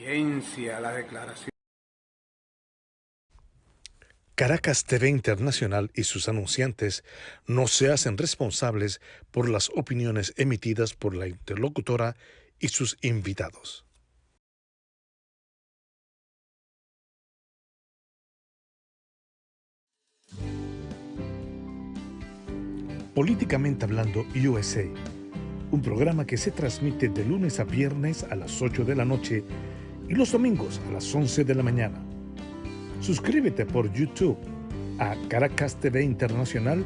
La declaración. Caracas TV Internacional y sus anunciantes no se hacen responsables por las opiniones emitidas por la interlocutora y sus invitados. Políticamente Hablando USA, un programa que se transmite de lunes a viernes a las 8 de la noche y los domingos a las 11 de la mañana. Suscríbete por YouTube a Caracas TV Internacional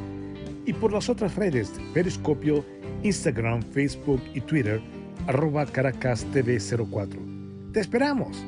y por las otras redes de Periscopio, Instagram, Facebook y Twitter, @Caracas TV 04. ¡Te esperamos!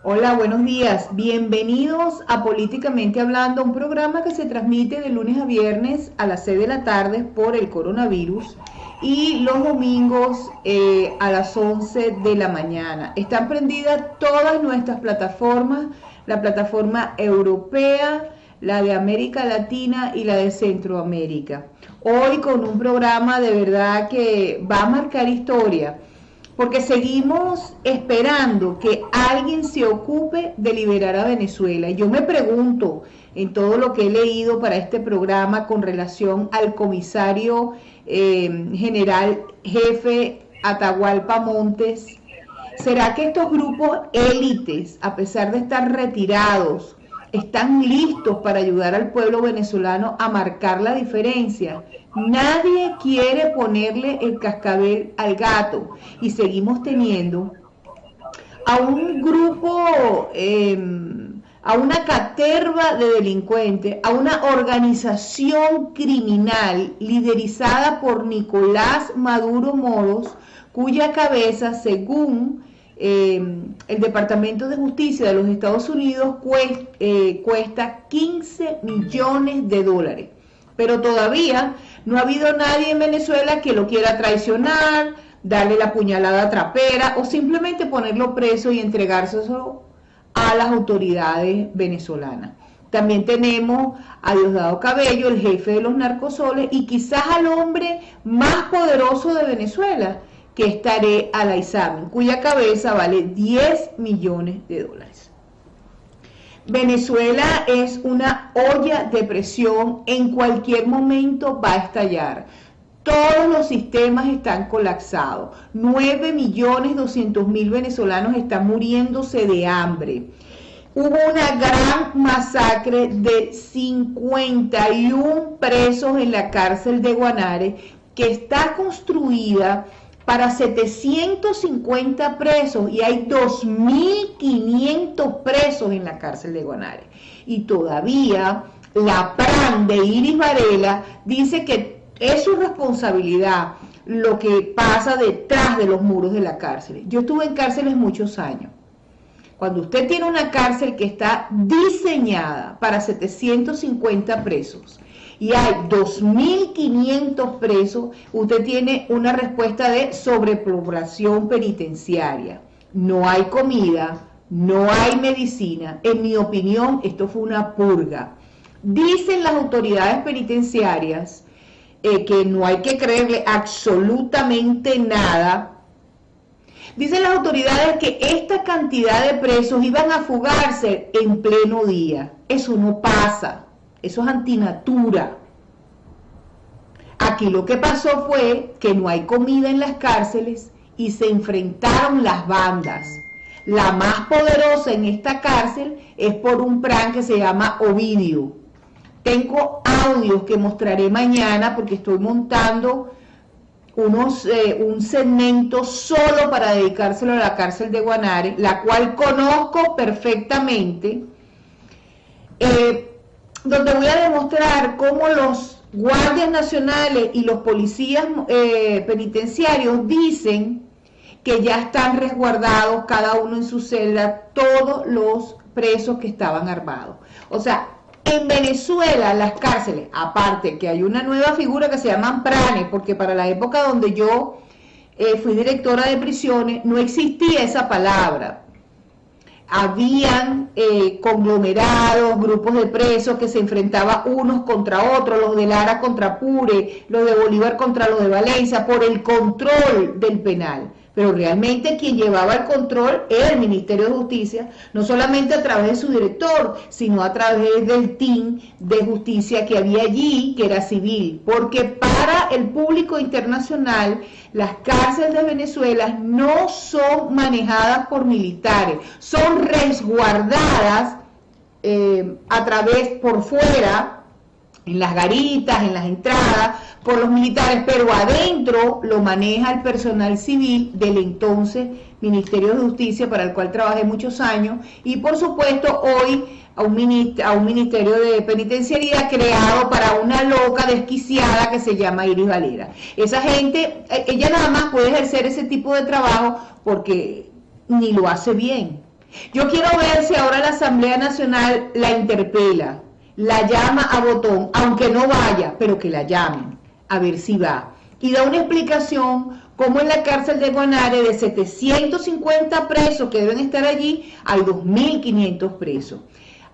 Hola, buenos días. Bienvenidos a Políticamente Hablando, un programa que se transmite de lunes a viernes a las 6 de la tarde por el coronavirus y los domingos a las 11 de la mañana. Están prendidas todas nuestras plataformas, la plataforma europea, la de América Latina y la de Centroamérica. Hoy con un programa de verdad que va a marcar historia, porque seguimos esperando que alguien se ocupe de liberar a Venezuela. Y yo me pregunto, en todo lo que he leído para este programa con relación al comisario general jefe Atahualpa Montes, ¿será que estos grupos élites, a pesar de estar retirados, están listos para ayudar al pueblo venezolano a marcar la diferencia? Nadie quiere ponerle el cascabel al gato y seguimos teniendo a un grupo, a una caterva de delincuentes, a una organización criminal liderizada por Nicolás Maduro Moros, cuya cabeza, según el Departamento de Justicia de los Estados Unidos, cuesta 15 millones de dólares. Pero todavía no ha habido nadie en Venezuela que lo quiera traicionar, darle la puñalada trapera o simplemente ponerlo preso y entregárselo a las autoridades venezolanas. También tenemos a Diosdado Cabello, el jefe de los narcosoles, y quizás al hombre más poderoso de Venezuela, que es Tarek Al-Aissami, cuya cabeza vale 10 millones de dólares. Venezuela es una olla de presión, en cualquier momento va a estallar. Todos los sistemas están colapsados. 9.200.000 venezolanos están muriéndose de hambre. Hubo una gran masacre de 51 presos en la cárcel de Guanare, que está construida para 750 presos y hay 2.500 presos en la cárcel de Guanare. Y todavía la PRAN de Iris Varela dice que es su responsabilidad lo que pasa detrás de los muros de la cárcel. Yo estuve en cárceles muchos años. Cuando usted tiene una cárcel que está diseñada para 750 presos y hay 2.500 presos, usted tiene una respuesta de sobrepoblación penitenciaria. No hay comida, no hay medicina. En mi opinión, esto fue una purga. Dicen las autoridades penitenciarias que no hay que creerle absolutamente nada. Dicen las autoridades que esta cantidad de presos iban a fugarse en pleno día. Eso no pasa, eso es antinatura. Aquí lo que pasó fue que no hay comida en las cárceles y se enfrentaron las bandas. La más poderosa en esta cárcel es por un plan que se llama Ovidio. Tengo audios que mostraré mañana porque estoy montando un segmento solo para dedicárselo a la cárcel de Guanare, la cual conozco perfectamente, donde voy a demostrar cómo los guardias nacionales y los policías penitenciarios dicen que ya están resguardados cada uno en su celda todos los presos que estaban armados. O sea, en Venezuela, las cárceles, aparte que hay una nueva figura que se llaman pranes, porque para la época donde yo fui directora de prisiones, no existía esa palabra. Habían conglomerados, grupos de presos que se enfrentaban unos contra otros, los de Lara contra Apure, los de Bolívar contra los de Valencia, por el control del penal. Pero realmente quien llevaba el control era el Ministerio de Justicia, no solamente a través de su director, sino a través del team de justicia que había allí, que era civil, porque para el público internacional, las cárceles de Venezuela no son manejadas por militares, son resguardadas a través, por fuera, en las garitas, en las entradas, por los militares, pero adentro lo maneja el personal civil del entonces Ministerio de Justicia, para el cual trabajé muchos años, y por supuesto hoy a un Ministerio de Penitenciaría creado para una loca desquiciada que se llama Iris Valera. Esa gente, ella nada más puede ejercer ese tipo de trabajo porque ni lo hace bien. Yo quiero ver si ahora la Asamblea Nacional la interpela, la llama a botón, aunque no vaya, pero que la llamen, a ver si va. Y da una explicación cómo en la cárcel de Guanare de 750 presos que deben estar allí, hay 2.500 presos.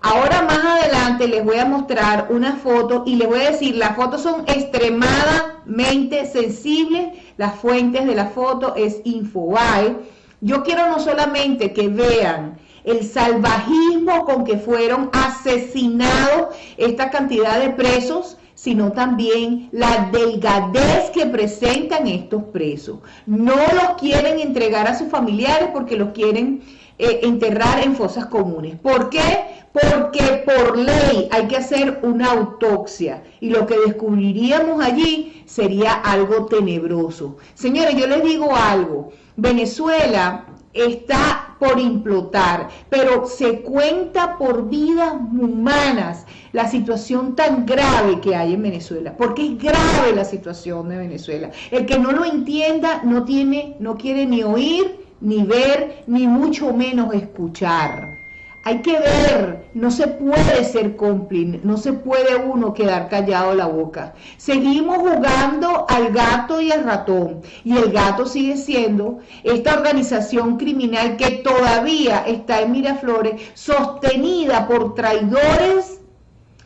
Ahora más adelante les voy a mostrar una foto y les voy a decir, las fotos son extremadamente sensibles, las fuentes de la foto es Infobae. Yo quiero no solamente que vean el salvajismo con que fueron asesinados esta cantidad de presos, sino también la delgadez que presentan estos presos. No los quieren entregar a sus familiares porque los quieren enterrar en fosas comunes. ¿Por qué? Porque por ley hay que hacer una autopsia y lo que descubriríamos allí sería algo tenebroso. Señores, yo les digo algo, Venezuela está por implotar, pero se cuenta por vidas humanas la situación tan grave que hay en Venezuela, porque es grave la situación de Venezuela. El que no lo entienda no quiere ni oír, ni ver, ni mucho menos escuchar. Hay que ver, no se puede ser cómplice, no se puede uno quedar callado la boca. Seguimos jugando al gato y al ratón, y el gato sigue siendo esta organización criminal que todavía está en Miraflores, sostenida por traidores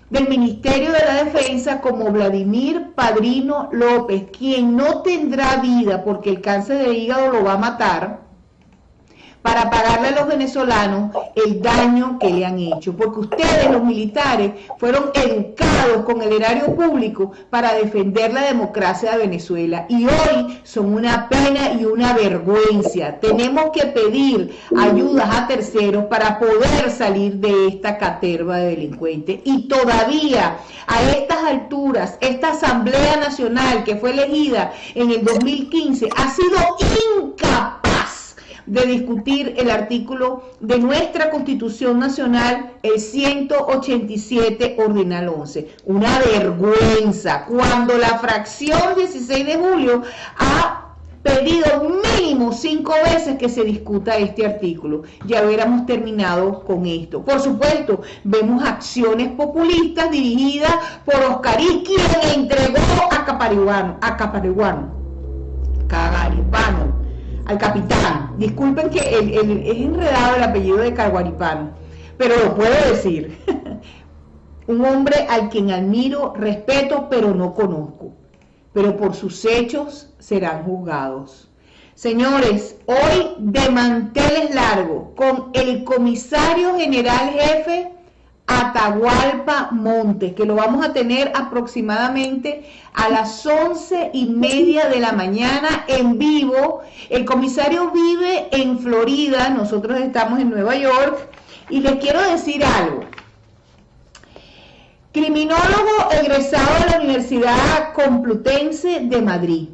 del Ministerio de la Defensa como Vladimir Padrino López, quien no tendrá vida porque el cáncer de hígado lo va a matar, para pagarle a los venezolanos el daño que le han hecho, porque ustedes, los militares, fueron educados con el erario público para defender la democracia de Venezuela, y hoy son una pena y una vergüenza. Tenemos que pedir ayudas a terceros para poder salir de esta caterva de delincuentes, y todavía a estas alturas, esta Asamblea Nacional que fue elegida en el 2015 ha sido incapaz de discutir el artículo de nuestra Constitución Nacional, el 187 ordinal 11. Una vergüenza, cuando la fracción 16 de julio ha pedido mínimo 5 veces que se discuta este artículo. Ya hubiéramos terminado con esto. Por supuesto, vemos acciones populistas dirigidas por Oscarí, quien entregó a Capariguano, al capitán. Disculpen que es enredado el apellido de Caguaripano, pero lo puedo decir. Un hombre al quien admiro, respeto, pero no conozco. pero por sus hechos serán juzgados. Señores, hoy de manteles largos con el comisario general jefe Atahualpa Montes, que lo vamos a tener aproximadamente a las 11:30 de la mañana en vivo. El comisario vive en Florida, nosotros estamos en Nueva York, y les quiero decir algo. Criminólogo egresado de la Universidad Complutense de Madrid.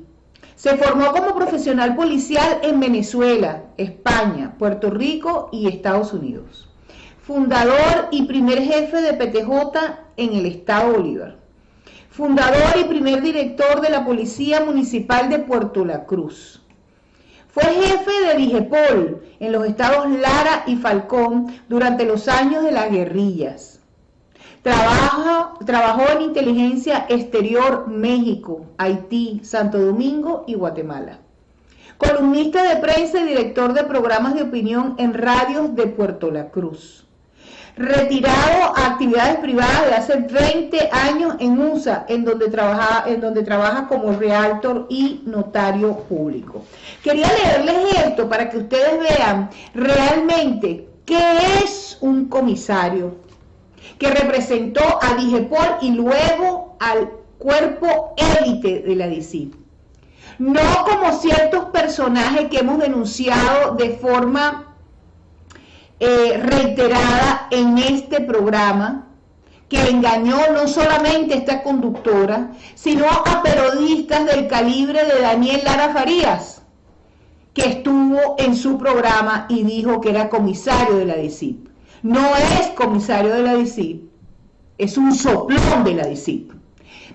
Se formó como profesional policial en Venezuela, España, Puerto Rico y Estados Unidos. Fundador y primer jefe de PTJ en el Estado Bolívar. Fundador y primer director de la Policía Municipal de Puerto La Cruz. Fue jefe de DIGEPOL en los estados Lara y Falcón durante los años de las guerrillas. Trabajó en Inteligencia Exterior México, Haití, Santo Domingo y Guatemala. Columnista de prensa y director de programas de opinión en radios de Puerto La Cruz. Retirado a actividades privadas de hace 20 años en USA, en donde trabaja como realtor y notario público. Quería leerles esto para que ustedes vean realmente qué es un comisario que representó a DIGEPOL y luego al cuerpo élite de la DICIP. No como ciertos personajes que hemos denunciado de forma reiterada en este programa, que engañó no solamente a esta conductora, sino a periodistas del calibre de Daniel Lara Farías, que estuvo en su programa y dijo que era comisario de la DICIP. No es comisario de la DICIP, es un soplón de la DICIP.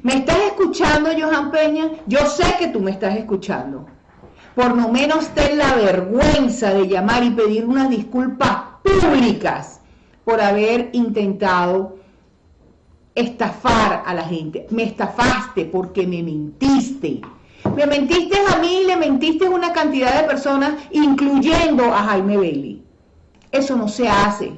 ¿Me estás escuchando, Johan Peña? Yo sé que tú me estás escuchando. Por lo menos ten la vergüenza de llamar y pedir unas disculpas públicas por haber intentado estafar a la gente. Me estafaste porque me mentiste. Me mentiste a mí y le mentiste a una cantidad de personas, incluyendo a Jaime Bailey. Eso no se hace,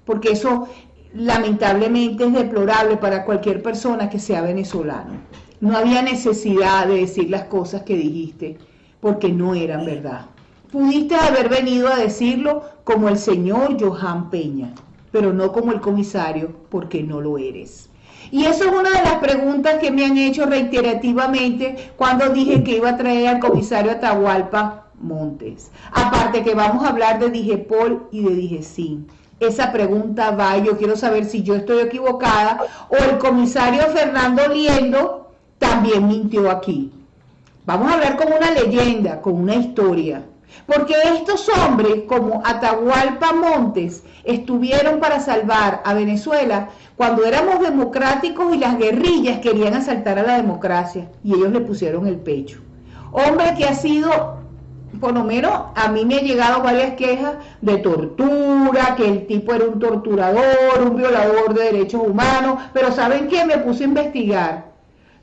porque eso lamentablemente es deplorable para cualquier persona que sea venezolano. No había necesidad de decir las cosas que dijiste, porque no eran verdad. Pudiste haber venido a decirlo como el señor Johan Peña, pero no como el comisario, porque no lo eres. Y eso es una de las preguntas que me han hecho reiterativamente cuando dije que iba a traer al comisario Atahualpa Montes. Aparte que vamos a hablar de DIGEPOL y de DIGECIN. Esa pregunta va, yo quiero saber si yo estoy equivocada o el comisario Fernando Liendo también mintió aquí. Vamos a hablar con una leyenda, con una historia. Porque estos hombres como Atahualpa Montes estuvieron para salvar a Venezuela cuando éramos democráticos y las guerrillas querían asaltar a la democracia y ellos le pusieron el pecho. Hombre que ha sido, por lo menos a mí me han llegado varias quejas de tortura, que el tipo era un torturador, un violador de derechos humanos, pero ¿saben qué? Me puse a investigar.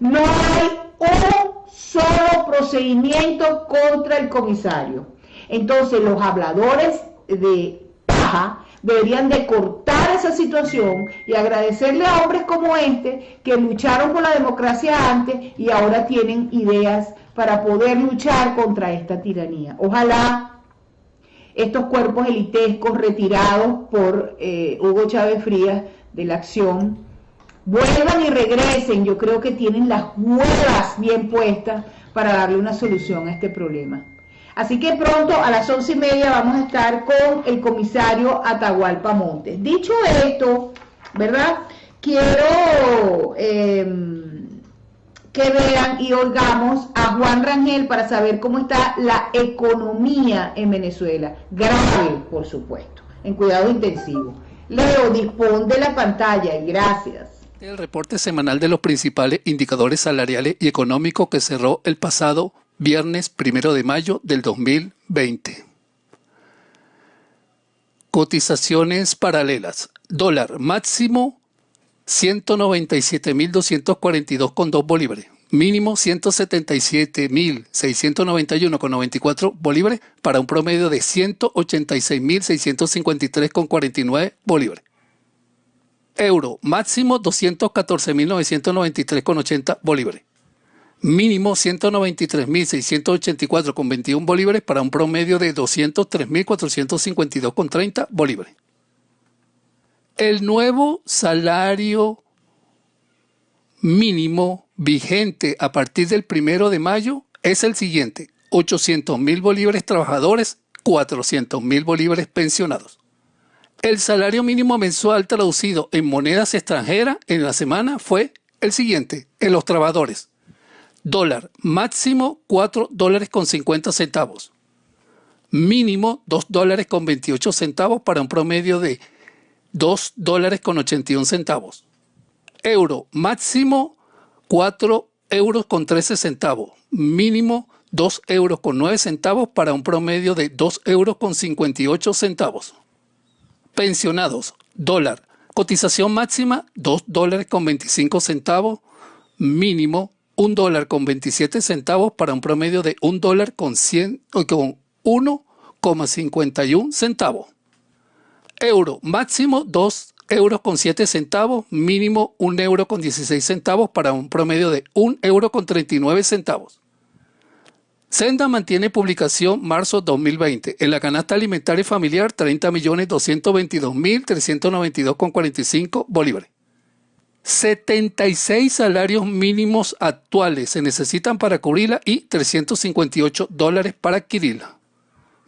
No hay un solo procedimiento contra el comisario. Entonces los habladores de paja deberían de cortar esa situación y agradecerle a hombres como este que lucharon por la democracia antes y ahora tienen ideas para poder luchar contra esta tiranía. Ojalá estos cuerpos elitescos retirados por Hugo Chávez Frías de la acción vuelvan y regresen. Yo creo que tienen las huevas bien puestas para darle una solución a este problema. Así que pronto a las 11:30 vamos a estar con el comisario Atahualpa Montes. Dicho esto, ¿verdad? Quiero que vean y oigamos a Juan Rangel para saber cómo está la economía en Venezuela. Grave, por supuesto, en cuidado intensivo. Leo, dispón de la pantalla y gracias. El reporte semanal de los principales indicadores salariales y económicos que cerró el pasado viernes 1 de mayo del 2020. Cotizaciones paralelas. Dólar máximo 197.242,2 bolívares. Mínimo 177.691,94 bolívares para un promedio de 186.653,49 bolívares. Euro máximo 214.993,80 bolívares. mínimo 193.684,21 bolívares para un promedio de 203.452,30 bolívares. El nuevo salario mínimo vigente a partir del 1 de mayo es el siguiente: 800.000 bolívares trabajadores, 400.000 bolívares pensionados. El salario mínimo mensual traducido en monedas extranjeras en la semana fue el siguiente: en los trabajadores, dólar máximo $4.50, mínimo $2.28 para un promedio de $2.81. Euro máximo €4.13, mínimo €2.09 para un promedio de €2.58. Pensionados, dólar, cotización máxima $2.25, mínimo $1.27 para un promedio de $1.51. Euro máximo €2.07, mínimo €1.16 para un promedio de €1.39. Senda mantiene publicación marzo 2020. En la canasta alimentaria familiar, 30.222.392,45 bolívares. 76 salarios mínimos actuales se necesitan para cubrirla y $358 para adquirirla.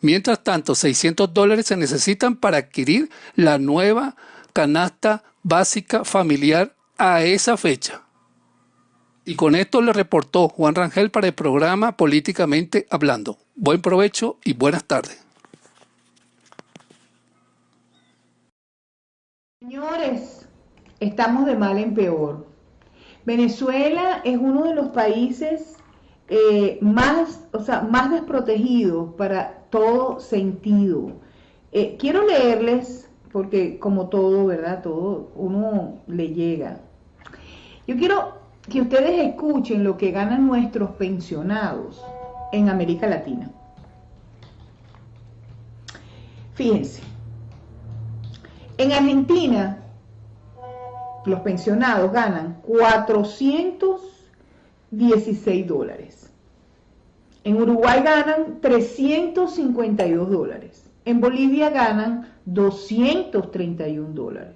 Mientras tanto, $600 se necesitan para adquirir la nueva canasta básica familiar a esa fecha. Y con esto le reportó Juan Rangel para el programa Políticamente Hablando. Buen provecho y buenas tardes. Señores, estamos de mal en peor. Venezuela es uno de los países más desprotegidos para todo sentido. Quiero leerles, porque como todo, ¿verdad? Todo uno le llega. Yo quiero que ustedes escuchen lo que ganan nuestros pensionados en América Latina. Fíjense, en Argentina los pensionados ganan $416. En Uruguay ganan $352. En Bolivia ganan $231.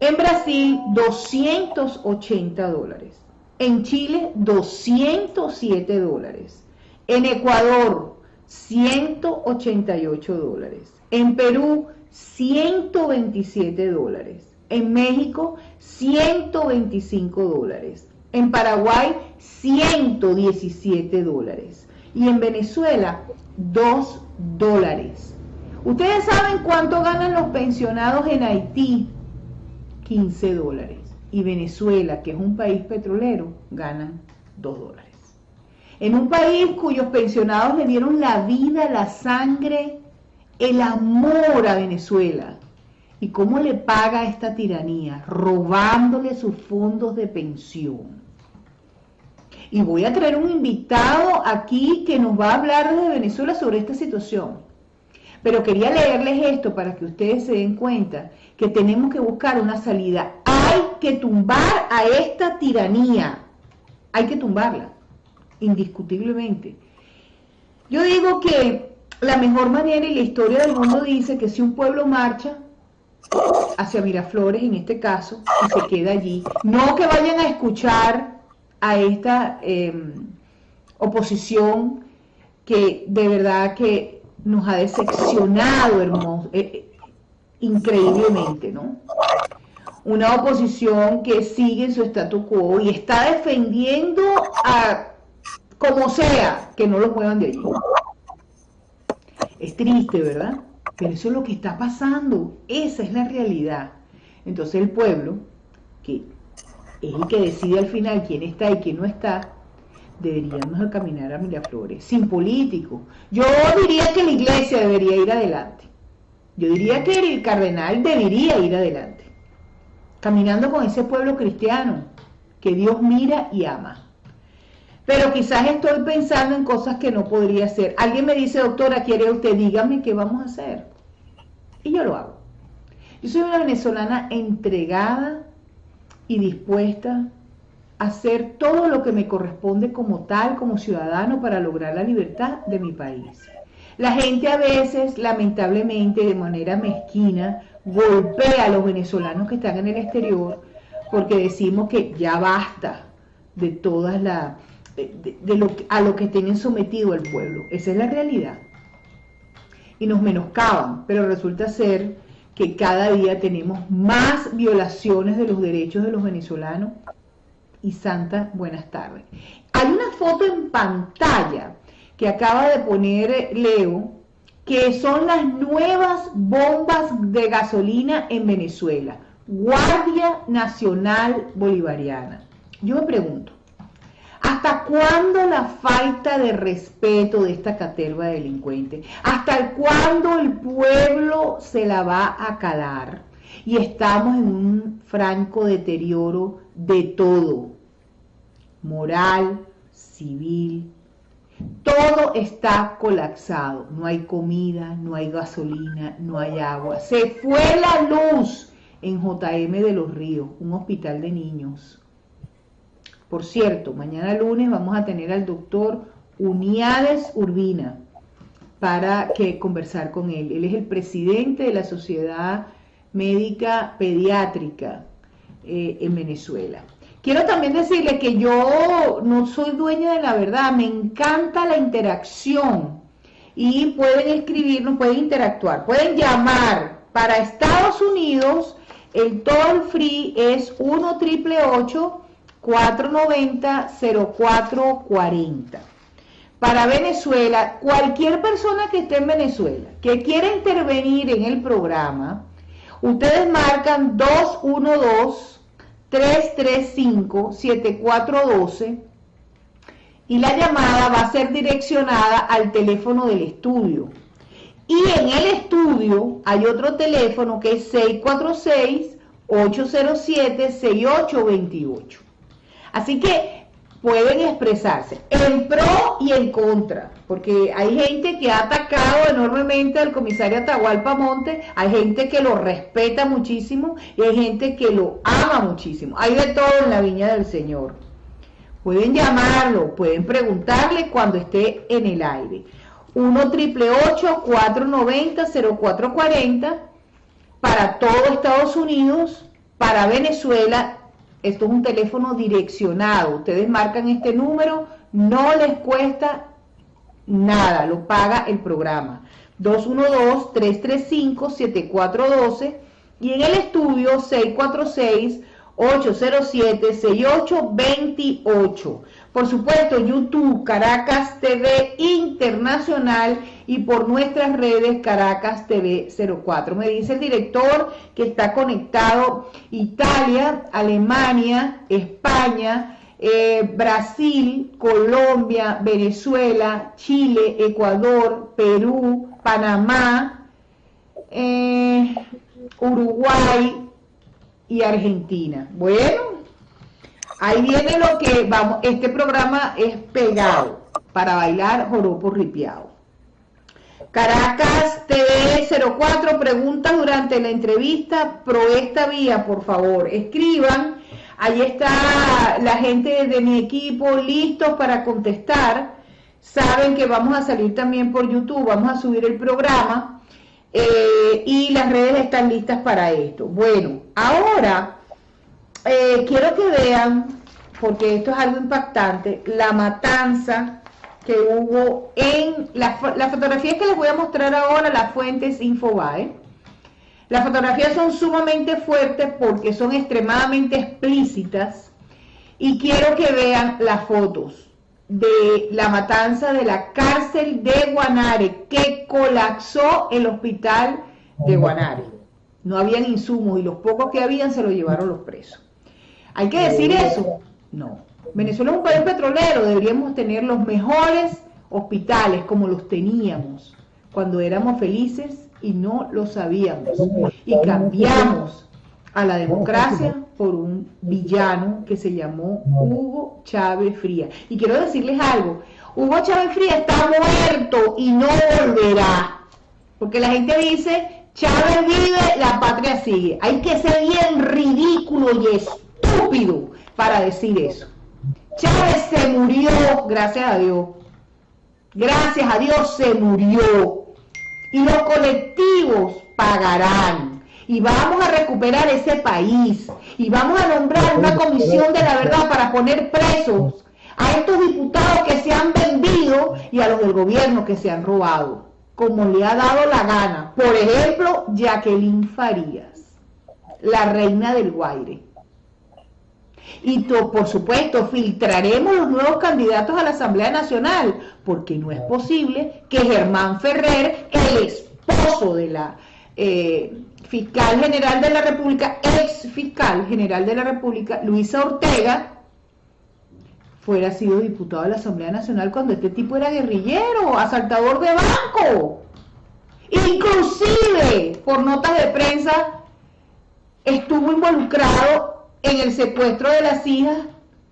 En Brasil, $280. En Chile, $207. En Ecuador, $188. En Perú, $127. En México, $125. En Paraguay, $117. Y en Venezuela, $2. ¿Ustedes saben cuánto ganan los pensionados en Haití? $15. Y Venezuela, que es un país petrolero, ganan $2. En un país cuyos pensionados le dieron la vida, la sangre, el amor a Venezuela. ¿Y cómo le paga esta tiranía? Robándole sus fondos de pensión. Y voy a traer un invitado aquí que nos va a hablar desde Venezuela sobre esta situación. Pero quería leerles esto para que ustedes se den cuenta que tenemos que buscar una salida. Hay que tumbar a esta tiranía. Hay que tumbarla, indiscutiblemente. Yo digo que la mejor manera, y la historia del mundo dice que si un pueblo marcha hacia Miraflores, en este caso, y se queda allí, no que vayan a escuchar a esta oposición que de verdad que nos ha decepcionado increíblemente, ¿no? Una oposición que sigue en su statu quo y está defendiendo a como sea que no los muevan de allí. Es triste, ¿verdad? Pero eso es lo que está pasando, esa es la realidad. Entonces el pueblo, que es el que decide al final quién está y quién no está, deberíamos caminar a Miraflores, sin políticos. Yo diría que la iglesia debería ir adelante. Yo diría que el cardenal debería ir adelante, caminando con ese pueblo cristiano que Dios mira y ama. Pero quizás estoy pensando en cosas que no podría hacer. Alguien me dice, doctora, ¿quiere usted? Dígame qué vamos a hacer. Y yo lo hago. Yo soy una venezolana entregada y dispuesta hacer todo lo que me corresponde como tal, como ciudadano, para lograr la libertad de mi país. La gente a veces, lamentablemente, de manera mezquina, golpea a los venezolanos que están en el exterior porque decimos que ya basta de todas a lo que tienen sometido al pueblo. Esa es la realidad. Y nos menoscaban, pero resulta ser que cada día tenemos más violaciones de los derechos de los venezolanos. Y santa, buenas tardes. Hay una foto en pantalla que acaba de poner Leo, que son las nuevas bombas de gasolina en Venezuela. Guardia Nacional Bolivariana. Yo me pregunto, ¿hasta cuándo la falta de respeto de esta caterva de delincuentes? ¿Hasta cuándo el pueblo se la va a calar? Y estamos en un franco deterioro de todo, moral, civil, todo está colapsado, no hay comida, no hay gasolina, no hay agua, se fue la luz en JM de los Ríos, un hospital de niños. Por cierto, mañana lunes vamos a tener al doctor Uniades Urbina para conversar con él. Él es el presidente de la Sociedad Médica Pediátrica en Venezuela. Quiero también decirles que yo no soy dueña de la verdad, me encanta la interacción y pueden escribirnos, pueden interactuar, pueden llamar para Estados Unidos, el toll free es 1-888-490-0440. Para Venezuela, cualquier persona que esté en Venezuela, que quiera intervenir en el programa, ustedes marcan 212-335-7412 y la llamada va a ser direccionada al teléfono del estudio. Y en el estudio hay otro teléfono que es 646-807-6828. Así que pueden expresarse en pro y en contra, porque hay gente que ha atacado enormemente al comisario Atahualpa Montes, hay gente que lo respeta muchísimo y hay gente que lo ama muchísimo. Hay de todo en la viña del Señor. Pueden llamarlo, pueden preguntarle cuando esté en el aire. 1-888-490-0440 para todo Estados Unidos, para Venezuela. Esto es un teléfono direccionado. Ustedes marcan este número, no les cuesta nada, lo paga el programa. 212-335-7412 y en el estudio 646-807-6828. Por supuesto, YouTube, Caracas TV Internacional y por nuestras redes Caracas TV 04. Me dice el director que está conectado Italia, Alemania, España, Brasil, Colombia, Venezuela, Chile, Ecuador, Perú, Panamá, Uruguay y Argentina. Bueno, ahí viene lo que vamos. Este programa es pegado para bailar joropo ripiado. Caracas TV 04, preguntas durante la entrevista, pro esta vía, por favor, escriban. Ahí está la gente de mi equipo listos para contestar. Saben que vamos a salir también por YouTube, vamos a subir el programa y las redes están listas para esto. Bueno, ahora quiero que vean, porque esto es algo impactante, la matanza que hubo en las fotografías que les voy a mostrar ahora. Las fuentes Infobae. Las fotografías son sumamente fuertes porque son extremadamente explícitas y quiero que vean las fotos de la matanza de la cárcel de Guanare, que colapsó el hospital de Guanare. No habían insumos y los pocos que habían se los llevaron los presos. ¿Hay que decir eso? No. Venezuela es un país petrolero, deberíamos tener los mejores hospitales como los teníamos cuando éramos felices y no lo sabíamos. Y cambiamos a la democracia por un villano que se llamó Hugo Chávez Frías. Y quiero decirles algo, Hugo Chávez Frías está muerto y no volverá. Porque la gente dice, Chávez vive, la patria sigue. Hay que ser bien ridículo y estúpido para decir eso. Chávez se murió, gracias a Dios. Gracias a Dios se murió. Y los colectivos pagarán. Y vamos a recuperar ese país. Y vamos a nombrar una comisión de la verdad para poner presos a estos diputados que se han vendido y a los del gobierno que se han robado, como le ha dado la gana. Por ejemplo, Jacqueline Farías, la reina del Guaire. Y por supuesto, filtraremos los nuevos candidatos a la Asamblea Nacional, porque no es posible que Germán Ferrer, el esposo de la fiscal general de la República, ex fiscal general de la República, Luisa Ortega, fuera sido diputado de la Asamblea Nacional cuando este tipo era guerrillero, asaltador de banco. Inclusive, por notas de prensa, estuvo involucrado en el secuestro de las hijas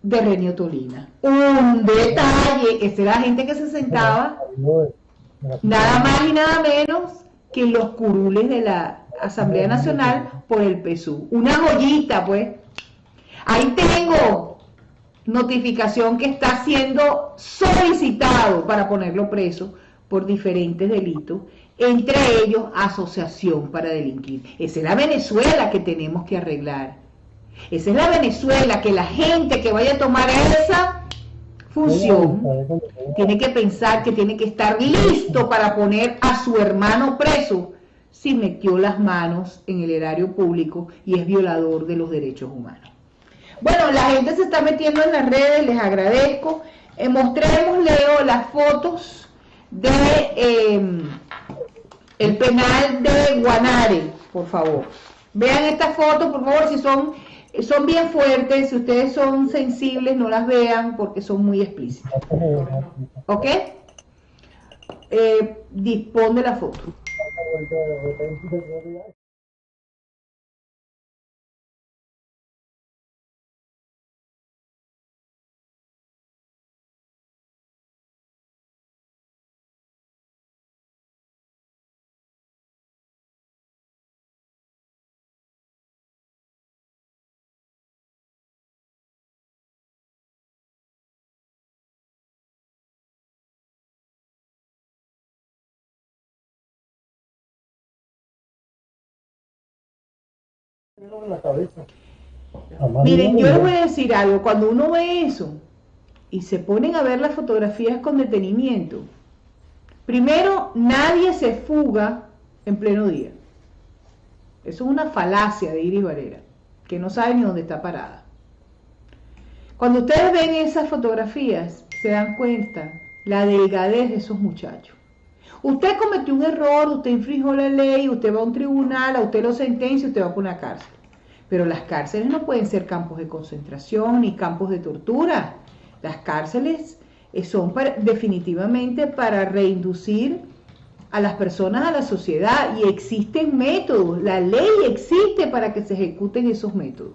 de Renio Tolina. Un detalle, esa era la gente que se sentaba nada más y nada menos que en los curules de la Asamblea Nacional por el PSUV. Una joyita, pues. Ahí tengo notificación que está siendo solicitado para ponerlo preso por diferentes delitos, entre ellos asociación para delinquir. Esa es la Venezuela que tenemos que arreglar. Esa es la Venezuela que la gente que vaya a tomar esa función tiene que pensar que tiene que estar listo para poner a su hermano preso si metió las manos en el erario público y es violador de los derechos humanos. Bueno, la gente se está metiendo en las redes, les agradezco. Mostremos, Leo, las fotos de el penal de Guanare, por favor. Vean estas fotos, por favor, si son bien fuertes, si ustedes son sensibles, no las vean porque son muy explícitas. ¿Ok? Dispón de la foto. Miren, yo les voy a decir algo, cuando uno ve eso y se ponen a ver las fotografías con detenimiento, primero, nadie se fuga en pleno día. Eso es una falacia de Iris Varela, que no sabe ni dónde está parada. Cuando ustedes ven esas fotografías, se dan cuenta la delgadez de esos muchachos. Usted cometió un error, usted infringió la ley, usted va a un tribunal, a usted lo sentencia, usted va por una cárcel. Pero las cárceles no pueden ser campos de concentración ni campos de tortura. Las cárceles son definitivamente para reinducir a las personas a la sociedad y existen métodos, la ley existe para que se ejecuten esos métodos.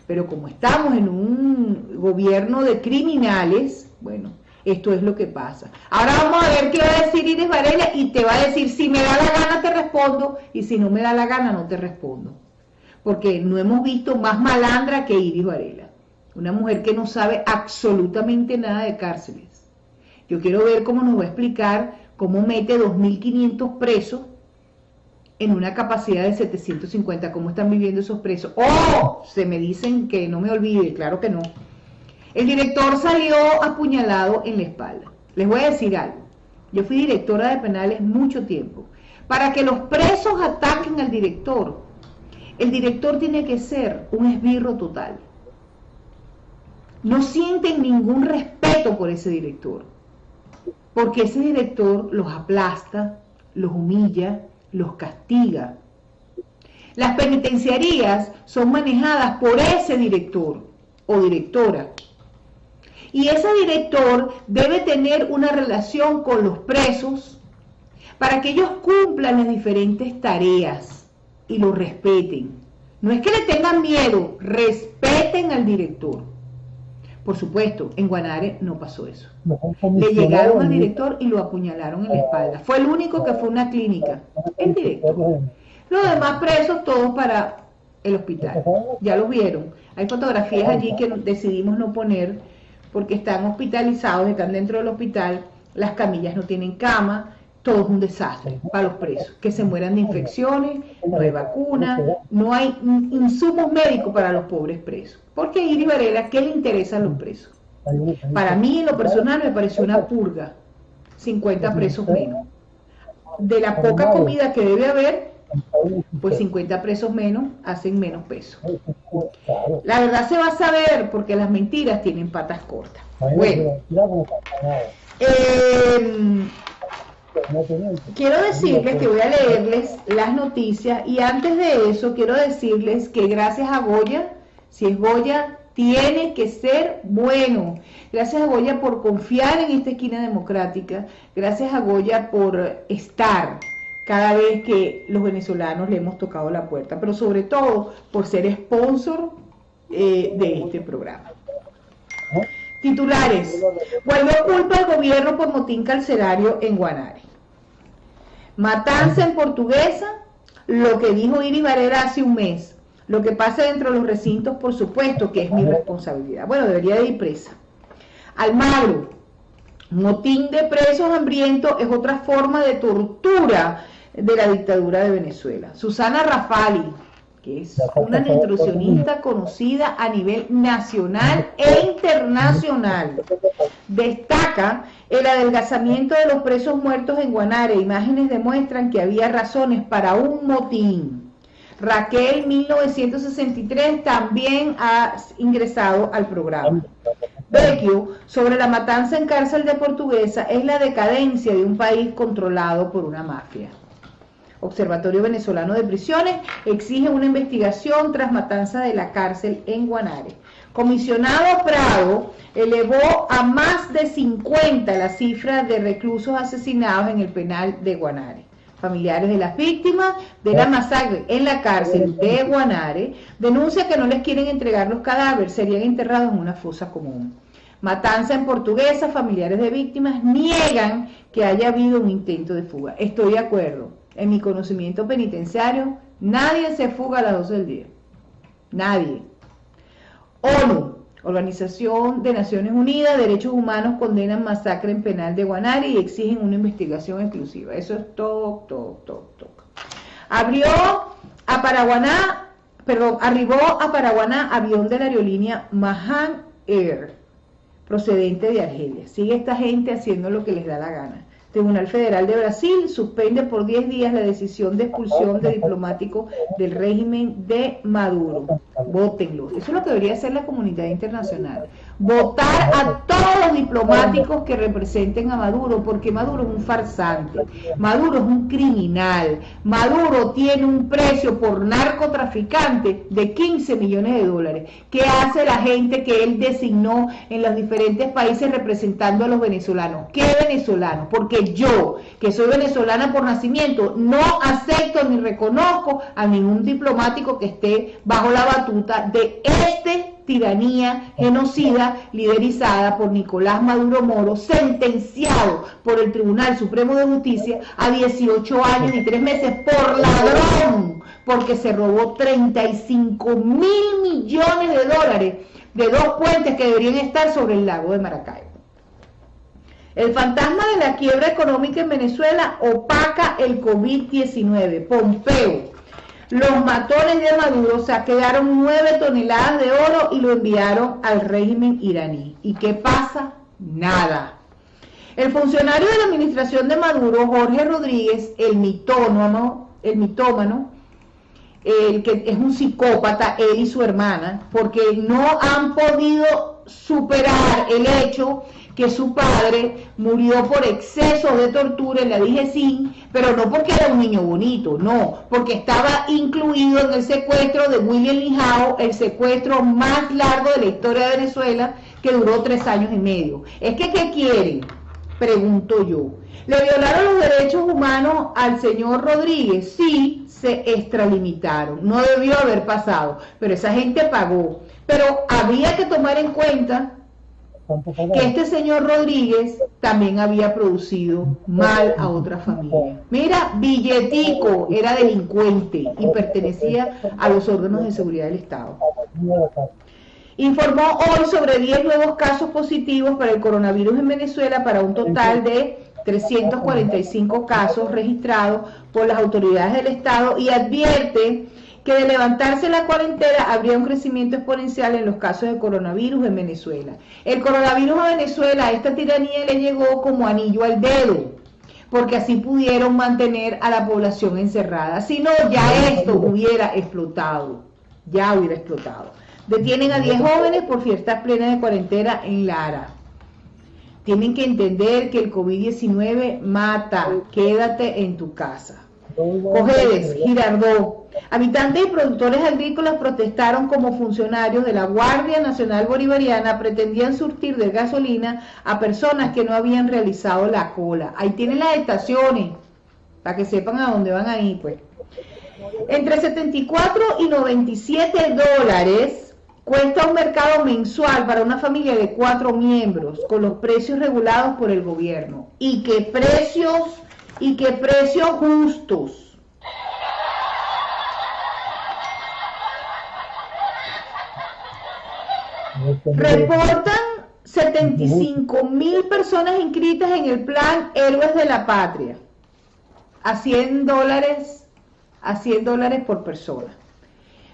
Pero como estamos en un gobierno de criminales, bueno, esto es lo que pasa. Ahora vamos a ver qué va a decir Iris Varela y te va a decir, si me da la gana te respondo y si no me da la gana no te respondo. Porque no hemos visto más malandra que Iris Varela. Una mujer que no sabe absolutamente nada de cárceles. Yo quiero ver cómo nos va a explicar cómo mete 2.500 presos en una capacidad de 750. ¿Cómo están viviendo esos presos? ¡Oh! Se me dicen que no me olvide, claro que no. El director salió apuñalado en la espalda. Les voy a decir algo. Yo fui directora de penales mucho tiempo. Para que los presos ataquen al director, el director tiene que ser un esbirro total. No sienten ningún respeto por ese director, porque ese director los aplasta, los humilla, los castiga. Las penitenciarías son manejadas por ese director o directora. Y ese director debe tener una relación con los presos para que ellos cumplan las diferentes tareas y lo respeten. No es que le tengan miedo, respeten al director. Por supuesto, en Guanare no pasó eso. Le llegaron al director y lo apuñalaron en la espalda. Fue el único que fue a una clínica, el director. Los demás presos, todos para el hospital. Ya los vieron. Hay fotografías allí que decidimos no poner porque están hospitalizados, están dentro del hospital, las camillas no tienen cama, todo es un desastre para los presos, que se mueran de infecciones, no hay vacuna, no hay insumos médicos para los pobres presos. Porque Iris Varela, ¿qué le interesa a los presos? Para mí, en lo personal, me pareció una purga, 50 presos menos. De la poca comida que debe haber, pues 50 presos menos hacen menos peso. La verdad se va a saber porque las mentiras tienen patas cortas. Bueno, quiero decirles que voy a leerles las noticias y antes de eso quiero decirles que gracias a Goya, si es Goya, tiene que ser bueno. Gracias a Goya por confiar en esta esquina democrática, gracias a Goya por estar cada vez que los venezolanos le hemos tocado la puerta, pero sobre todo por ser sponsor de este programa. Titulares: vuelve culpa al gobierno por motín carcelario en Guanare. Matanza en Portuguesa, lo que dijo Iris Varela hace un mes. Lo que pasa dentro de los recintos, por supuesto que es mi responsabilidad. Bueno, debería de ir presa. Almagro, motín de presos hambrientos es otra forma de tortura de la dictadura de Venezuela. Susana Rafali, que es una nutricionista conocida a nivel nacional e internacional, destaca el adelgazamiento de los presos muertos en Guanare. Imágenes demuestran que había razones para un motín. Raquel 1963 también ha ingresado al programa. Vecchio, sobre la matanza en cárcel de Portuguesa, es la decadencia de un país controlado por una mafia. Observatorio Venezolano de Prisiones exige una investigación tras matanza de la cárcel en Guanare. Comisionado Prado elevó a más de 50 la cifra de reclusos asesinados en el penal de Guanare. Familiares de las víctimas de la masacre en la cárcel de Guanare denuncian que no les quieren entregar los cadáveres, serían enterrados en una fosa común. Matanza en Portuguesa, familiares de víctimas niegan que haya habido un intento de fuga. Estoy de acuerdo. En mi conocimiento penitenciario, nadie se fuga a las 12 del día. Nadie. ONU, Organización de Naciones Unidas, Derechos Humanos, condenan masacre en penal de Guanare y exigen una investigación exclusiva. Eso es todo. Arribó a Paraguaná avión de la aerolínea Mahan Air, procedente de Argelia. Sigue esta gente haciendo lo que les da la gana. Tribunal Federal de Brasil suspende por 10 días la decisión de expulsión de diplomáticos del régimen de Maduro. Vótenlo. Eso es lo que debería hacer la comunidad internacional. Votar a todos los diplomáticos que representen a Maduro, porque Maduro es un farsante, Maduro es un criminal, Maduro tiene un precio por narcotraficante de 15 millones de dólares. ¿Qué hace la gente que él designó en los diferentes países representando a los venezolanos? ¿Qué venezolanos? Porque yo, que soy venezolana por nacimiento, no acepto ni reconozco a ningún diplomático que esté bajo la batuta de tiranía genocida liderizada por Nicolás Maduro Moro, sentenciado por el Tribunal Supremo de Justicia a 18 años y 3 meses por ladrón, porque se robó 35.000 millones de dólares de 2 puentes que deberían estar sobre el lago de Maracaibo. El fantasma de la quiebra económica en Venezuela opaca el COVID-19. Pompeo: los matones de Maduro saquearon 9 toneladas de oro y lo enviaron al régimen iraní. ¿Y qué pasa? Nada. El funcionario de la administración de Maduro, Jorge Rodríguez, el mitómano, el que es un psicópata, él y su hermana, porque no han podido superar el hecho que su padre murió por exceso de tortura en la DGCIN, pero no porque era un niño bonito, no, porque estaba incluido en el secuestro de William Lijao, el secuestro más largo de la historia de Venezuela, que duró 3 años y medio. Es que, ¿qué quieren? Pregunto yo. ¿Le violaron los derechos humanos al señor Rodríguez? Sí, se extralimitaron. No debió haber pasado, pero esa gente pagó. Pero habría que tomar en cuenta que este señor Rodríguez también había producido mal a otra familia. Mira, Billetico era delincuente y pertenecía a los órganos de seguridad del Estado. informó hoy sobre 10 nuevos casos positivos para el coronavirus en Venezuela, para un total de 345 casos registrados por las autoridades del Estado, y advierte que de levantarse la cuarentena habría un crecimiento exponencial en los casos de coronavirus en Venezuela. El coronavirus a Venezuela, a esta tiranía le llegó como anillo al dedo, porque así pudieron mantener a la población encerrada. Si no, ya esto hubiera explotado, ya hubiera explotado. Detienen a 10 jóvenes por fiestas plenas de cuarentena en Lara. Tienen que entender que el COVID-19 mata. Quédate en tu casa. Cojedes, Girardot. Habitantes y productores agrícolas protestaron como funcionarios de la Guardia Nacional Bolivariana pretendían surtir de gasolina a personas que no habían realizado la cola. Ahí tienen las estaciones, para que sepan a dónde van a ir, pues. Entre 74 y 97 dólares cuesta un mercado mensual para una familia de 4 miembros, con los precios regulados por el gobierno. ¿Y qué precios justos? Reportan 75.000 personas inscritas en el plan Héroes de la Patria, a $100 por persona.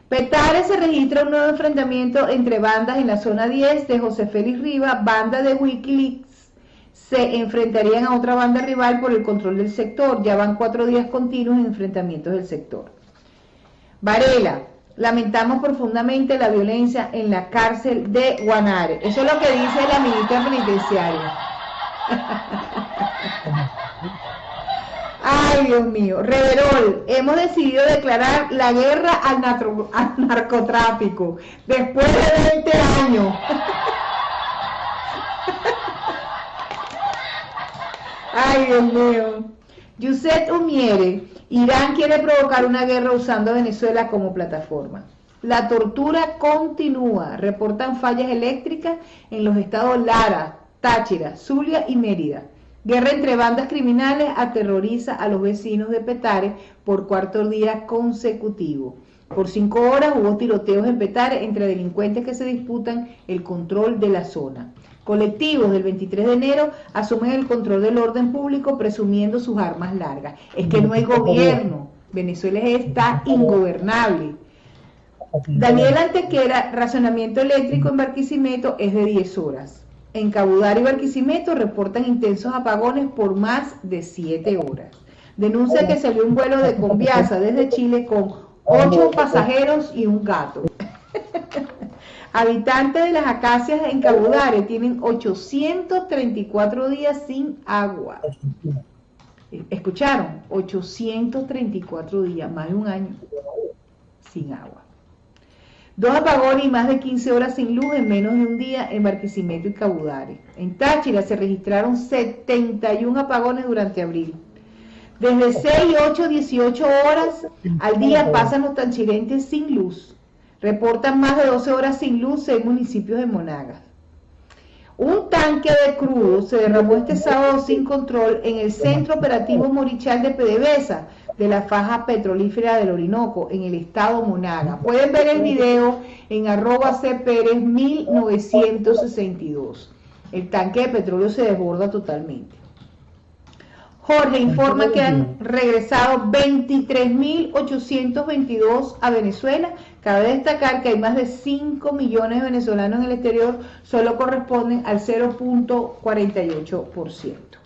Petare se registra un nuevo enfrentamiento entre bandas en la zona 10 de José Félix Rivas. Banda de Wikileaks se enfrentarían a otra banda rival por el control del sector. Ya van 4 días continuos en enfrentamientos del sector. Varela: lamentamos profundamente la violencia en la cárcel de Guanare. Eso es lo que dice la ministra penitenciaria. Ay, Dios mío. Reverol: hemos decidido declarar la guerra al narcotráfico después de 20 años. Ay, Dios mío. Yuset Umiere: Irán quiere provocar una guerra usando Venezuela como plataforma. La tortura continúa. Reportan fallas eléctricas en los estados Lara, Táchira, Zulia y Mérida. Guerra entre bandas criminales aterroriza a los vecinos de Petare por 4 días consecutivos. Por 5 horas hubo tiroteos en Petare entre delincuentes que se disputan el control de la zona. Colectivos del 23 de enero asumen el control del orden público presumiendo sus armas largas. Es que no hay gobierno. Venezuela está ingobernable. Daniel Antequera: racionamiento eléctrico en Barquisimeto es de 10 horas. En Cabudare y Barquisimeto reportan intensos apagones por más de 7 horas. Denuncia que salió un vuelo de Conviasa desde Chile con 8 pasajeros y un gato. Habitantes de las Acacias en Cabudare tienen 834 días sin agua. ¿Escucharon? 834 días, más de un año sin agua. 2 apagones y más de 15 horas sin luz en menos de un día en Barquisimeto y Cabudare. En Táchira se registraron 71 apagones durante abril. Desde 6, 8, 18 horas al día pasan los tanchirenses sin luz. Reportan más de 12 horas sin luz en municipios de Monagas. Un tanque de crudo se derramó este sábado sin control en el Centro Operativo Morichal de PDVSA, de la faja petrolífera del Orinoco, en el estado Monagas. Pueden ver el video en @cperez1962. El tanque de petróleo se desborda totalmente. Jorge informa que han regresado 23.822 a Venezuela. Cabe destacar que hay más de 5 millones de venezolanos en el exterior, solo corresponden al 0.48%.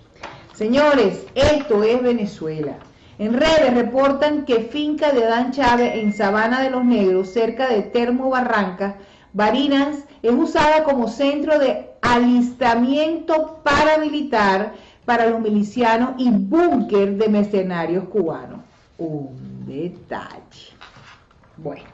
Señores, esto es Venezuela. En redes reportan que finca de Adán Chávez en Sabana de los Negros, cerca de Termo Barrancas, Barinas, es usada como centro de alistamiento paramilitar para los milicianos y búnker de mercenarios cubanos. Un detalle. Bueno,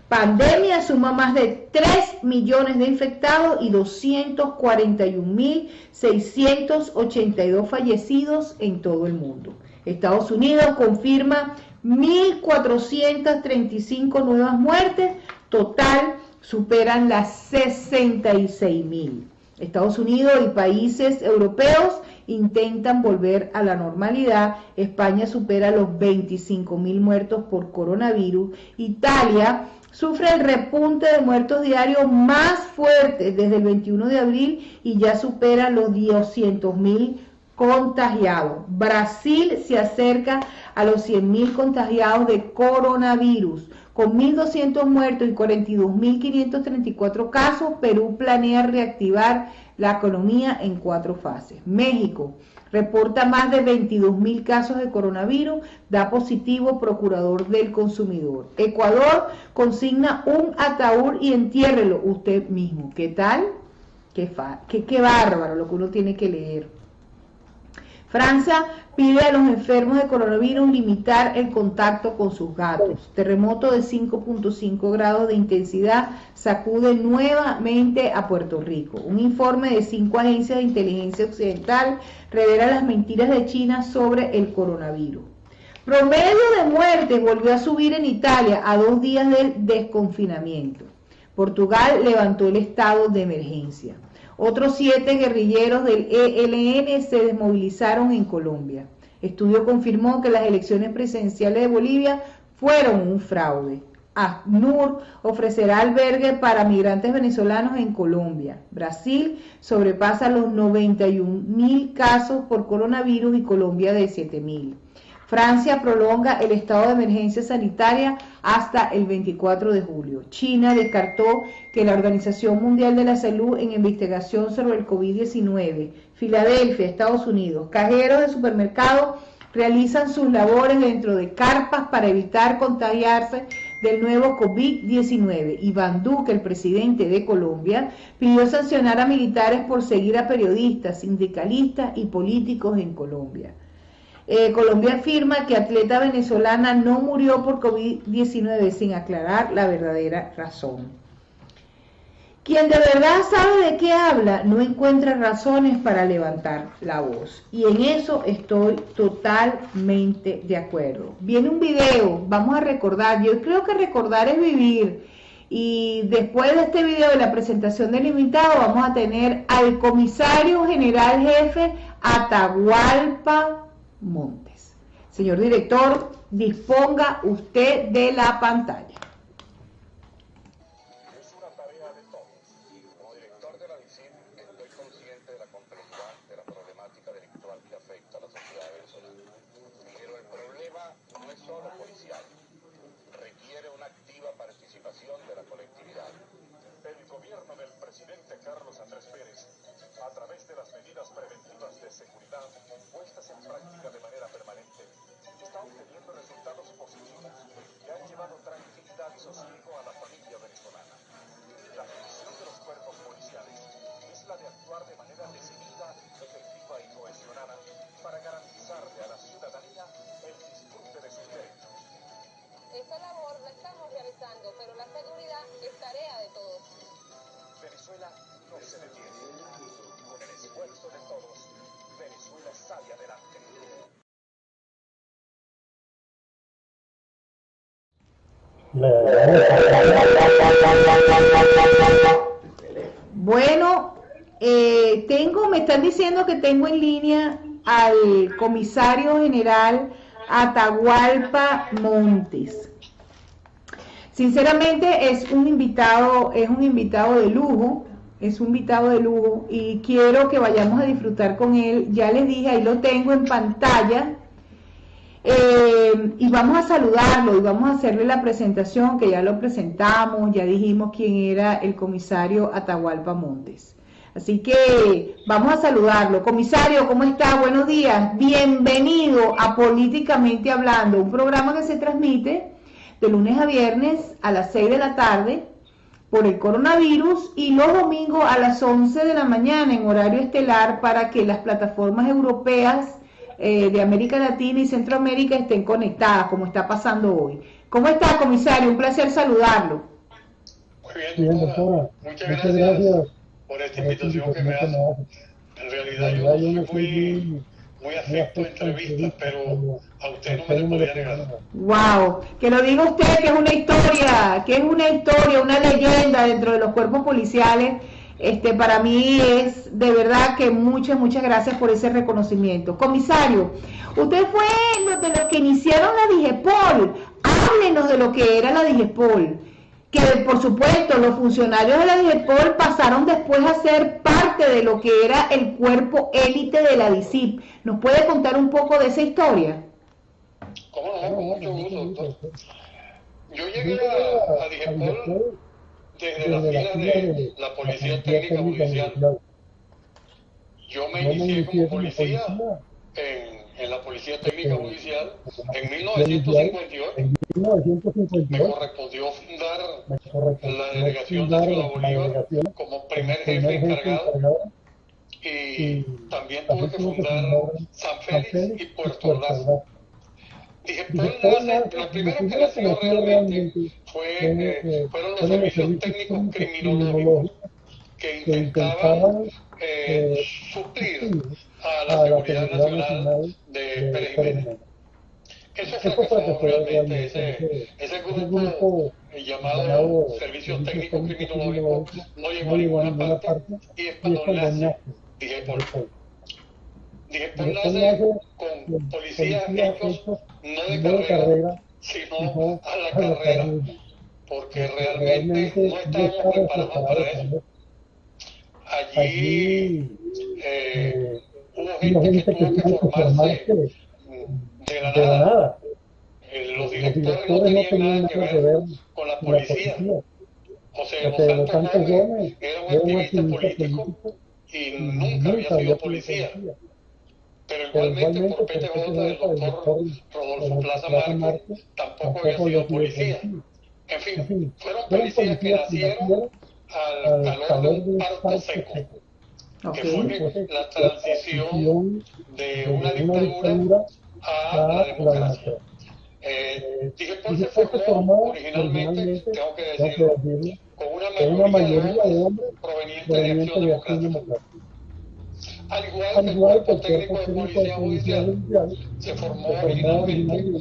pandemia suma más de 3 millones de infectados y 241.682 fallecidos en todo el mundo. Estados Unidos confirma 1.435 nuevas muertes, total superan las 66.000. Estados Unidos y países europeos intentan volver a la normalidad. España supera los 25.000 muertos por coronavirus. Italia sufre el repunte de muertos diarios más fuerte desde el 21 de abril y ya supera los 200.000 contagiados. Brasil se acerca a los 100.000 contagiados de coronavirus. Con 1.200 muertos y 42.534 casos, Perú planea reactivar la economía en 4 fases. México reporta más de 22.000 casos de coronavirus, da positivo procurador del consumidor. Ecuador consigna un ataúd y entiérrelo usted mismo. ¿Qué tal? Qué bárbaro lo que uno tiene que leer. Francia pide a los enfermos de coronavirus limitar el contacto con sus gatos. Terremoto de 5.5 grados de intensidad sacude nuevamente a Puerto Rico. Un informe de 5 agencias de inteligencia occidental revela las mentiras de China sobre el coronavirus. Promedio de muertes volvió a subir en Italia a 2 días del desconfinamiento. Portugal levantó el estado de emergencia. Otros 7 guerrilleros del ELN se desmovilizaron en Colombia. Estudio confirmó que las elecciones presidenciales de Bolivia fueron un fraude. ACNUR ofrecerá albergue para migrantes venezolanos en Colombia. Brasil sobrepasa los 91.000 casos por coronavirus y Colombia de 7.000. Francia prolonga el estado de emergencia sanitaria hasta el 24 de julio. China descartó que la Organización Mundial de la Salud en investigación sobre el COVID-19. Filadelfia, Estados Unidos. Cajeros de supermercados realizan sus labores dentro de carpas para evitar contagiarse del nuevo COVID-19. Iván Duque, el presidente de Colombia, pidió sancionar a militares por seguir a periodistas, sindicalistas y políticos en Colombia. Colombia afirma que atleta venezolana no murió por COVID-19 sin aclarar la verdadera razón. Quien de verdad sabe de qué habla no encuentra razones para levantar la voz. Y en eso estoy totalmente de acuerdo. Viene un video, vamos a recordar, yo creo que recordar es vivir. Y después de este video de la presentación del invitado vamos a tener al comisario general jefe Atahualpa Montes. Señor director, disponga usted de la pantalla. Es una tarea de todos. Como director de la DICIN, estoy consciente de la complejidad de la problemática delictual que afecta a la sociedad venezolana. Pero el problema no es solo policial, requiere una activa participación de la colectividad. El gobierno del presidente Carlos Andrés Pérez, a través de las medidas preventivas de seguridad puestas en práctica de manera permanente, está obteniendo resultados positivos que han llevado tranquilidad y sosiego a la familia venezolana. La misión de los cuerpos policiales es la de actuar de manera decidida, efectiva y cohesionada para garantizarle a la ciudadanía el disfrute de sus derechos. Esa labor la estamos realizando, pero la seguridad es tarea de todos. Venezuela no se detiene. Con el esfuerzo de todos, Venezuela sale adelante. Bueno, me están diciendo que tengo en línea al comisario general Atahualpa Montes. Sinceramente es un invitado de lujo, y quiero que vayamos a disfrutar con él. Ya les dije, ahí lo tengo en pantalla. Y vamos a saludarlo y vamos a hacerle la presentación, que ya lo presentamos, ya dijimos quién era el comisario Atahualpa Montes. Así que vamos a saludarlo. Comisario, ¿cómo está? Buenos días. Bienvenido a Políticamente Hablando, un programa que se transmite de lunes a viernes a las 6 de la tarde por el coronavirus y los domingos a las 11 de la mañana en horario estelar para que las plataformas europeas de América Latina y Centroamérica estén conectadas, como está pasando hoy. ¿Cómo está, comisario? Un placer saludarlo. Muy bien, doctora. Muchas gracias por esta invitación que me hace. En realidad yo no soy muy afecto a entrevistas, pero a usted no me lo podía negar. Wow, que lo diga usted, que es una historia, una leyenda dentro de los cuerpos policiales. Para mí es de verdad que muchas gracias por ese reconocimiento. Comisario, usted fue de los que iniciaron la DIGEPOL. Háblenos de lo que era la DIGEPOL, que por supuesto los funcionarios de la DIGEPOL pasaron después a ser parte de lo que era el cuerpo élite de la DICIP. ¿Nos puede contar un poco de esa historia? ¿Cómo no? Con mucho gusto, doctor. Yo llegué a DIGEPOL desde las filas de la Policía Técnica Judicial. Yo me inicié como policía en la Policía Técnica Judicial en 1958. Me correspondió fundar la Delegación de Ciudad Bolívar como primer jefe encargado y también tuve que fundar San Félix y Puerto Ordaz. DIGEPOL nace, la primera que nació realmente fueron los servicios técnicos criminológicos que intentaban suplir a la seguridad nacional de Pérez Jiménez. Eso fracasó realmente, ese grupo llamado Servicios Técnicos Criminológicos no llegó a ninguna parte y es cuando nace DIGEPOL. DIGEPOL nace con policías hechos no de carrera, sino a la carrera, porque realmente no estábamos preparados para eso. Allí hubo gente que tuvo que formarse de la nada. Los directores no tenían nada que ver con la policía. José Los Santos Gómez era un activista político y nunca había sido policía. Pero igualmente por PTJ del doctor Rodolfo Plaza Márquez tampoco había sido policía. En fin, fueron policías que nacieron al calor de un parto seco, que fue la transición de una dictadura a la democracia. DIGEPOL se formó originalmente, tengo que decirlo, con una mayoría de hombres provenientes de Acción Democrática. Al igual que el Cuerpo Técnico de Policía Judicial, se formó originalmente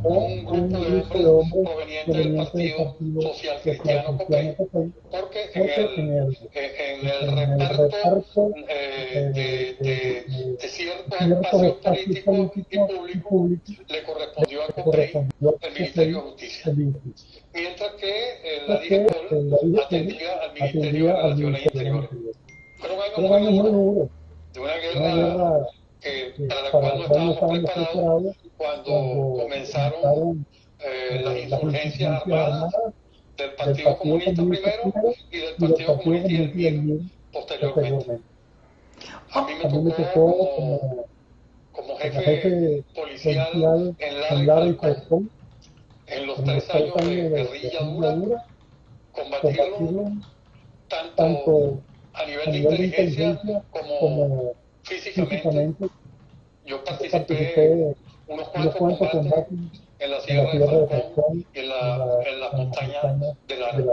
con un grupo de hombres provenientes del Partido Social Cristiano Copey, porque en el reparto de ciertos espacios políticos y públicos le correspondió a Copey el Ministerio de Justicia, mientras que la DIGEPOL atendía al Ministerio de Relaciones Interiores. Fueron años muy duros, de una guerra para la cual no estábamos preparados cuando comenzaron las insurgencias armadas del Partido Comunista primero y del Partido Comunista y el BIEN posteriormente. A mí me tocó como jefe policial en Lara y Falcón, en los 3 años de guerrilla dura, combatirlo tanto a nivel de inteligencia como físicamente. Yo participé unos cuantos combates en la Sierra de Falcón y en las montañas de Lara.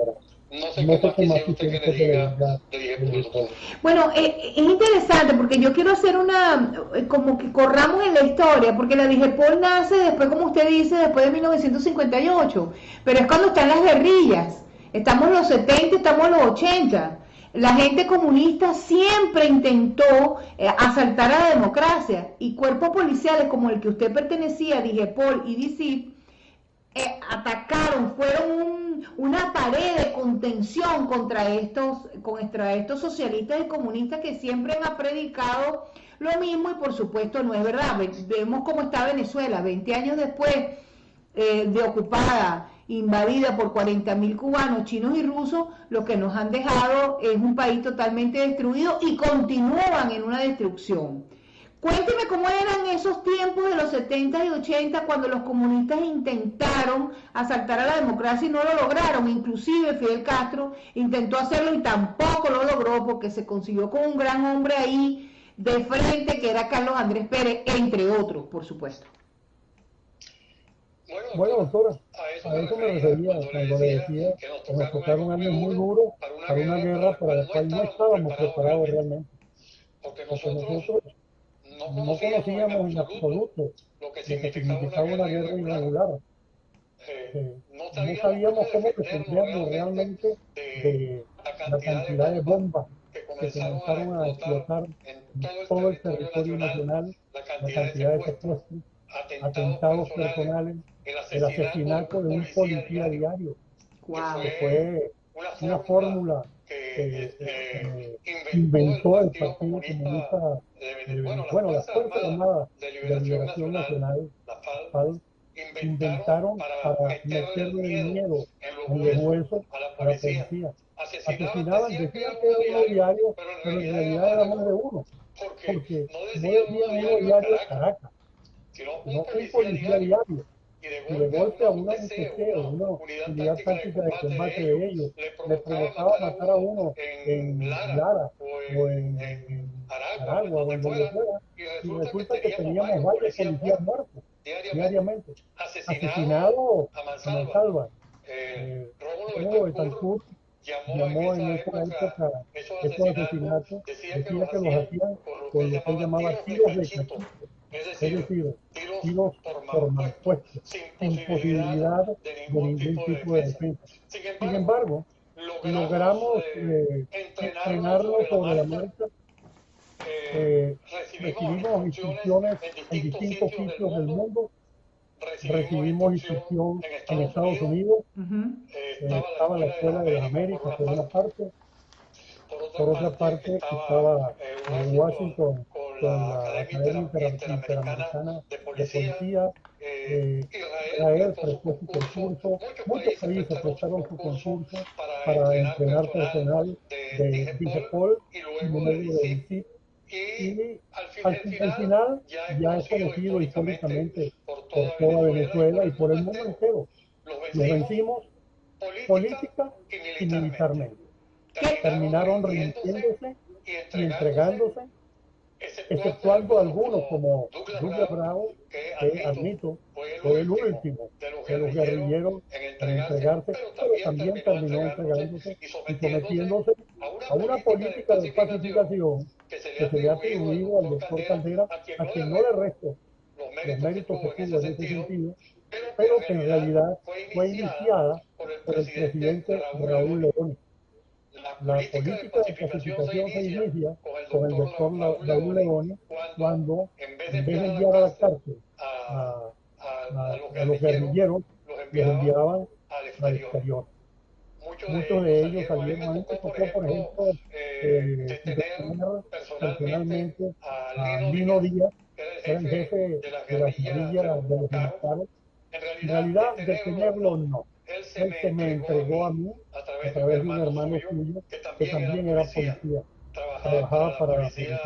No sé qué más quisiera usted que le diga de DIGEPOL. Bueno, es interesante porque yo quiero hacer como que corramos en la historia, porque la DIGEPOL nace después, como usted dice, después de 1958, pero es cuando están las guerrillas, estamos en los 70, estamos en los 80. La gente comunista siempre intentó asaltar a la democracia y cuerpos policiales como el que usted pertenecía, DIGEPOL y DICIP, atacaron, fueron una pared de contención contra estos socialistas y comunistas que siempre han predicado lo mismo y por supuesto no es verdad. Vemos cómo está Venezuela 20 años después de ocupada, invadida por 40.000 cubanos, chinos y rusos. Lo que nos han dejado es un país totalmente destruido y continúan en una destrucción. Cuénteme cómo eran esos tiempos de los 70 y 80 cuando los comunistas intentaron asaltar a la democracia y no lo lograron. Inclusive Fidel Castro intentó hacerlo y tampoco lo logró porque se consiguió con un gran hombre ahí de frente que era Carlos Andrés Pérez, entre otros, por supuesto. Bueno, doctora, a eso me refería cuando le decía que nos tocaron años muy duros para una guerra para la cual no estábamos preparados realmente. Porque nosotros no conocíamos en absoluto lo que significaba una guerra irregular. No sabíamos cómo defendernos realmente de la cantidad de bombas que comenzaron a explotar en todo el territorio nacional, la cantidad de secuestros, atentados personales, el asesinato de un policía diario, Wow. que fue una fórmula que inventó el Partido Comunista de Venezuela, las Fuerzas Armadas de Liberación Nacional, FAL, inventaron para meterle miedo en los huesos a la policía. Asesinaban, decían que era uno diario, pero en realidad era más de uno, porque no decían uno diario en Caracas, sino un policía diario. Y de golpe a una UTC, una unidad táctica de combate de ellos, le provocaba matar a uno en Lara o en Aragua o en donde fuera, y resulta que teníamos varios policías muertos diariamente. Asesinado a Mansalva. Rómulo Betancourt llamó en esa época esos asesinatos, decía que los hacían con lo que él llamaba tiros de caquito, es decir, tiros por malpuesto, sin posibilidad de ningún tipo de defensa. Sin embargo, logramos entrenarlo sobre la marcha. Recibimos instrucciones en distintos sitios del mundo. Recibimos instrucción en Estados Unidos. Estaba la Escuela de las Américas por una parte. Por otra parte estaba en Washington con la Academia Interamericana de Policía. Israel prestó su concurso. Muchos países prestaron su concurso para entrenar personal de DIGEPOL y luego de DICIT. Y al final ya es conocido históricamente por toda Venezuela y por el mundo entero. Los vencimos política y militarmente. Terminaron rindiéndose y entregándose, exceptuando algunos como Douglas Bravo, que admito fue el último de los guerrilleros en entregarse, pero también terminó entregándose y sometiéndose a una política de pacificación que se le ha atribuido al doctor Caldera, a quien no le resto los méritos que tuvo en ese sentido, pero que en realidad fue iniciada por el presidente Raúl León. La política de pacificación se inicia con el doctor Raúl León cuando, en vez de enviar a la cárcel a los guerrilleros, los enviaban al exterior. Muchos de ellos salieron. A mí me tocó, por ejemplo, detener personalmente a Lino Díaz, que era el jefe de las guerrillas de los militares. En realidad, detenerlo no. Él se me entregó a mí a través de un hermano suyo que también era policía, trabajaba para la policía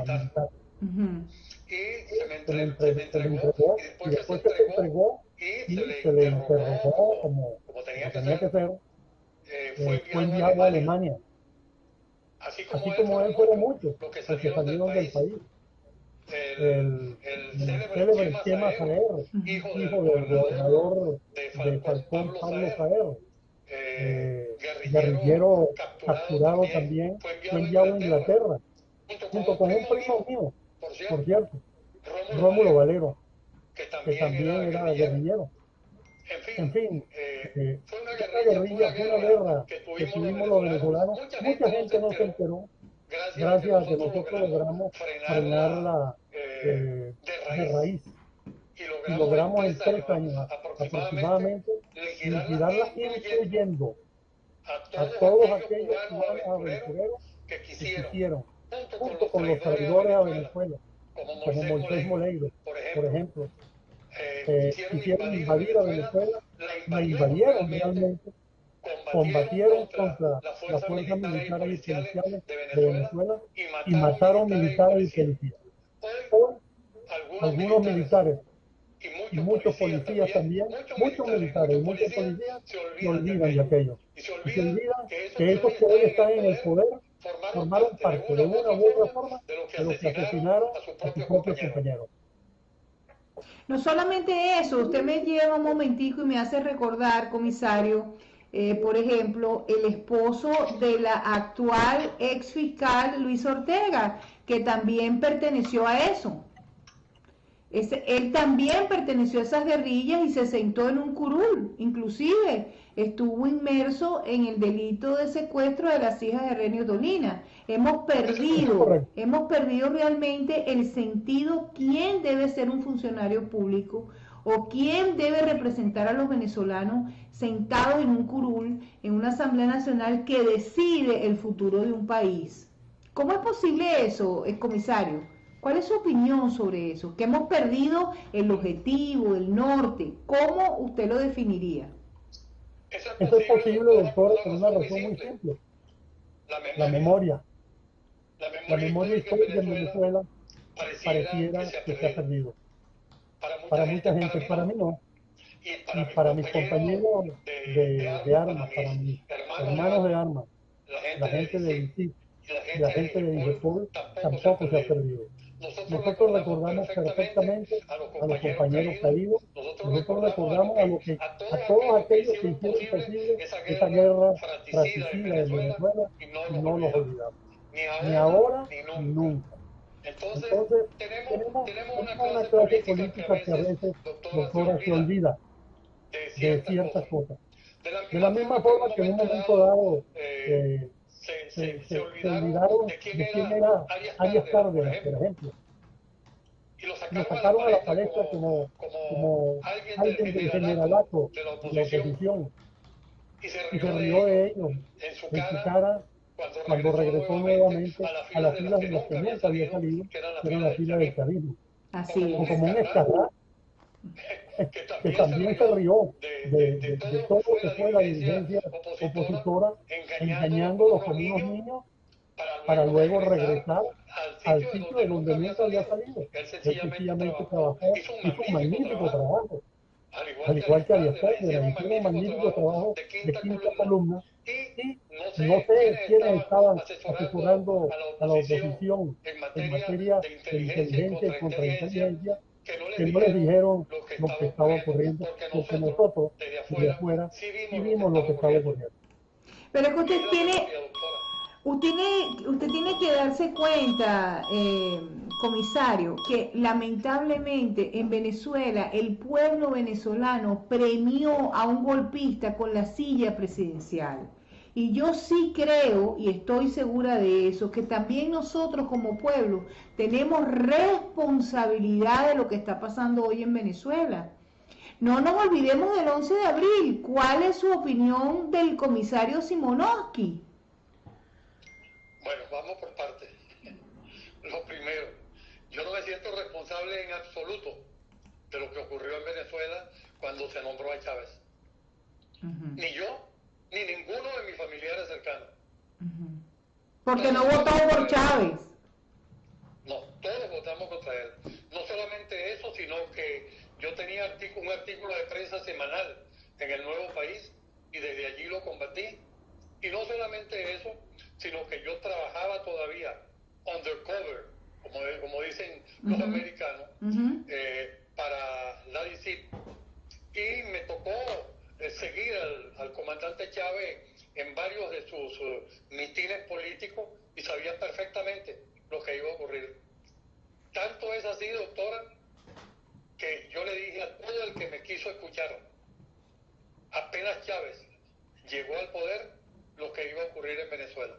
militar. Y se le entregó, y después se le entregó y se le interrogó como tenía que ser. Fue enviado a Alemania. Así como él, fueron muchos los que salieron del país. El célebre Chema Jaer, hijo del gobernador de Falcón, Pablo Jaer, guerrillero capturado también, fue enviado a Inglaterra, junto con un primo mío, por cierto, Rómulo Valero, que también era guerrillero. En fin, fue una guerrilla, fue una guerra que tuvimos los venezolanos. Mucha gente no se enteró, gracias a que nosotros logramos frenarla de raíz. Y logramos en 3 años aproximadamente liquidarla, incluyendo a todos aquellos ciudadanos aventureros que quisieron, junto con los traidores a Venezuela, como Moisés Moleiro, por ejemplo. Quisieron invadir a Venezuela, la invadieron realmente, combatieron contra las fuerzas militares y policiales de Venezuela y mataron militares y policías. Hoy, algunos militares y muchos policías también, muchos militares y muchos policías se olvidan de aquello. Y se olvidan que esos que hoy están en el poder formaron parte de una u otra forma de los que asesinaron a sus propios compañeros. No solamente eso, usted me lleva un momentico y me hace recordar, comisario, por ejemplo, el esposo de la actual ex fiscal Luis Ortega, que también perteneció a eso. Él también perteneció a esas guerrillas y se sentó en un curul, inclusive estuvo inmerso en el delito de secuestro de las hijas de Renio Dolina. Hemos perdido realmente el sentido quién debe ser un funcionario público o quién debe representar a los venezolanos sentados en un curul, en una Asamblea Nacional que decide el futuro de un país. ¿Cómo es posible eso, comisario? ¿Cuál es su opinión sobre eso? Que hemos perdido el objetivo, el norte. ¿Cómo usted lo definiría? Eso es posible, doctora, por una razón muy simple. La memoria. La memoria histórica en Venezuela pareciera que se ha perdido. Para mucha gente, para mí no. Y para mis compañeros de armas, para mis hermanos de armas, la gente de ICI y la gente de IGEPOL tampoco se ha perdido. Nosotros recordamos perfectamente a los compañeros caídos, nosotros recordamos a todos aquellos que hicieron posible esa guerra fratricida en Venezuela y no los olvidamos, ni ahora ni nunca. Entonces tenemos una clase política que a veces, doctora, se olvida de ciertas cosas. De la misma forma que en un momento dado se olvidaron de quién era Arias Cárdenas, por ejemplo. Y lo sacaron a la palestra como alguien del generalato de la oposición. Y se rió de ellos en su cara cuando regresó nuevamente a las filas de los que nunca había salido, que eran las filas del chavismo. Así es. O como un escarlata que también se rió de todo lo que fue la dirigencia opositora, engañándolos como unos niños para luego regresar al sitio de donde nunca había salido. Él sencillamente trabajó, hizo un magnífico trabajo, al igual que Arias Cárdenas, hizo un magnífico trabajo de quinta columna, y no sé quiénes estaban asesorando a la oposición en materia de inteligencia y contrainteligencia, que no les dijeron lo que estaba ocurriendo, porque nosotros, desde afuera, sí vimos lo que estaba ocurriendo. Pero es que usted tiene que darse cuenta, comisario, que lamentablemente en Venezuela el pueblo venezolano premió a un golpista con la silla presidencial. Y yo sí creo, y estoy segura de eso, que también nosotros como pueblo tenemos responsabilidad de lo que está pasando hoy en Venezuela. No nos olvidemos del 11 de abril. ¿Cuál es su opinión del comisario Simonowski? Bueno, vamos por partes. Lo primero, yo no me siento responsable en absoluto de lo que ocurrió en Venezuela cuando se nombró a Chávez. Ni yo, ni ninguno de mis familiares cercanos. Porque no votó por Chávez. No, todos votamos contra él. No solamente eso, sino que yo tenía un artículo de prensa semanal en El Nuevo País y desde allí lo combatí. Y no solamente eso, sino que yo trabajaba todavía undercover, como dicen los americanos, para la DICIT. Y me tocó seguir al comandante Chávez en varios de sus mitines políticos y sabía perfectamente lo que iba a ocurrir. Tanto es así, doctora, que yo le dije a todo el que me quiso escuchar, apenas Chávez llegó al poder, lo que iba a ocurrir en Venezuela.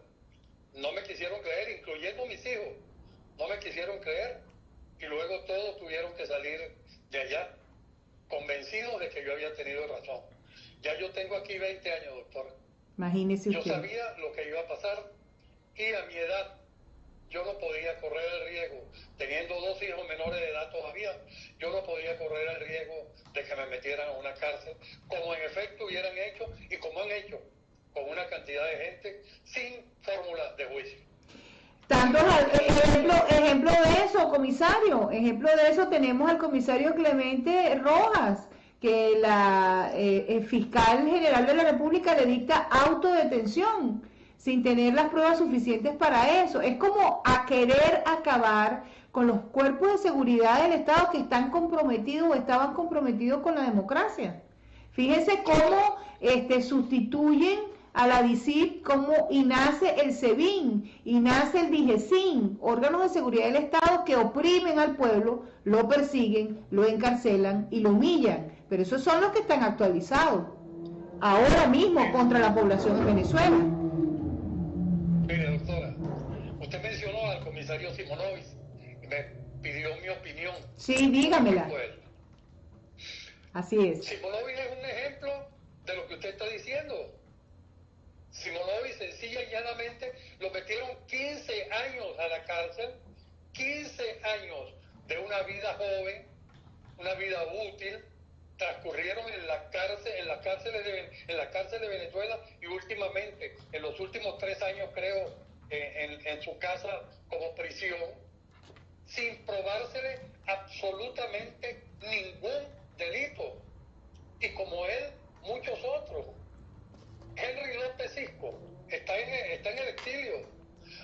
No me quisieron creer, incluyendo mis hijos, no me quisieron creer, y luego todos tuvieron que salir de allá, convencidos de que yo había tenido razón. Ya yo tengo aquí 20 años, doctora. Imagínese usted. Yo sabía lo que iba a pasar, y a mi edad yo no podía correr el riesgo, teniendo 2 hijos menores de edad todavía, yo no podía correr el riesgo de que me metieran a una cárcel, como en efecto hubieran hecho, y como han hecho con una cantidad de gente sin fórmulas de juicio. Tanto ejemplo de eso, comisario, ejemplo de eso tenemos al comisario Clemente Rojas, que el fiscal general de la República le dicta autodetención sin tener las pruebas suficientes para eso. Es como a querer acabar con los cuerpos de seguridad del Estado que están comprometidos o estaban comprometidos con la democracia. Fíjense cómo sustituyen a la DICIT y nace el SEBIN y nace el DIGESIN, órganos de seguridad del Estado que oprimen al pueblo, lo persiguen, lo encarcelan y lo humillan. Pero esos son los que están actualizados ahora mismo contra la población en Venezuela. Mire, doctora, usted mencionó al comisario Simonovic y me pidió mi opinión. Sí, dígamela. Así es. Simonovic es un ejemplo de lo que usted está diciendo. Simonovic sencilla y llanamente lo metieron 15 años a la cárcel, 15 años de una vida joven, una vida útil, transcurrieron en la cárcel de Venezuela y últimamente, en los últimos 3 años creo, en su casa como prisión, sin probársele absolutamente ningún delito. Y como él, muchos otros. Henry López Cisco está en el exilio.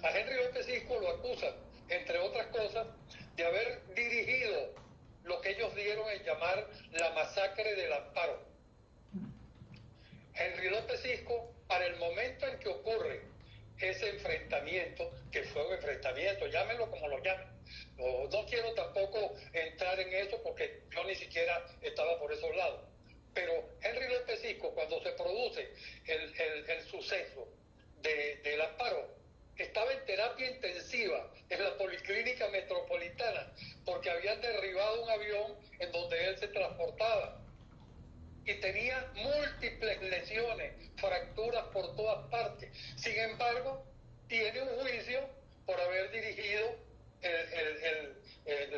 A Henry López Cisco lo acusan, entre otras cosas, de haber dirigido lo que ellos dieron en llamar la masacre del Amparo. Henry López Cisco, para el momento en que ocurre ese enfrentamiento, que fue un enfrentamiento, llámenlo como lo llamen, no quiero tampoco entrar en eso porque yo ni siquiera estaba por esos lados, pero Henry López Cisco, cuando se produce el suceso del Amparo, estaba en terapia intensiva en la Policlínica Metropolitana porque habían derribado un avión en donde él se transportaba y tenía múltiples lesiones, fracturas por todas partes. Sin embargo, tiene un juicio por haber dirigido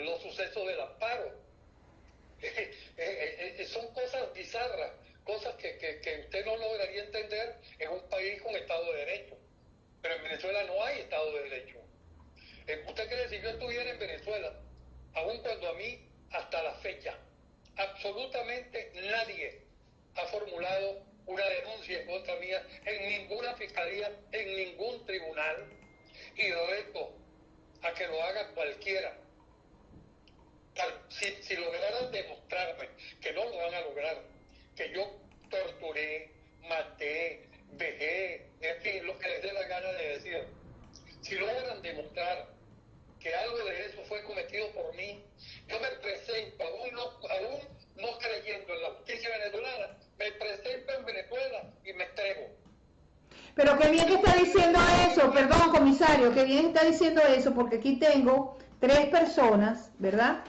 los sucesos del Amparo. Son cosas bizarras, cosas que usted no lograría entender en un país con Estado de Derecho. Pero en Venezuela no hay Estado de Derecho. ¿Usted cree si yo estuviera en Venezuela, aun cuando a mí, hasta la fecha, absolutamente nadie ha formulado una denuncia en contra mía en ninguna fiscalía, en ningún tribunal, y reto a que lo haga cualquiera? Si lograran demostrarme, que no lo van a lograr, que yo torturé, maté, vejé, en fin, lo que les dé la gana de decir, si logran demostrar que algo de eso fue cometido por mí, yo me presento, aún no creyendo en la justicia venezolana, me presento en Venezuela y me entrego. Pero qué bien que está diciendo eso, perdón comisario, qué bien está diciendo eso, porque aquí tengo 3 personas, ¿verdad?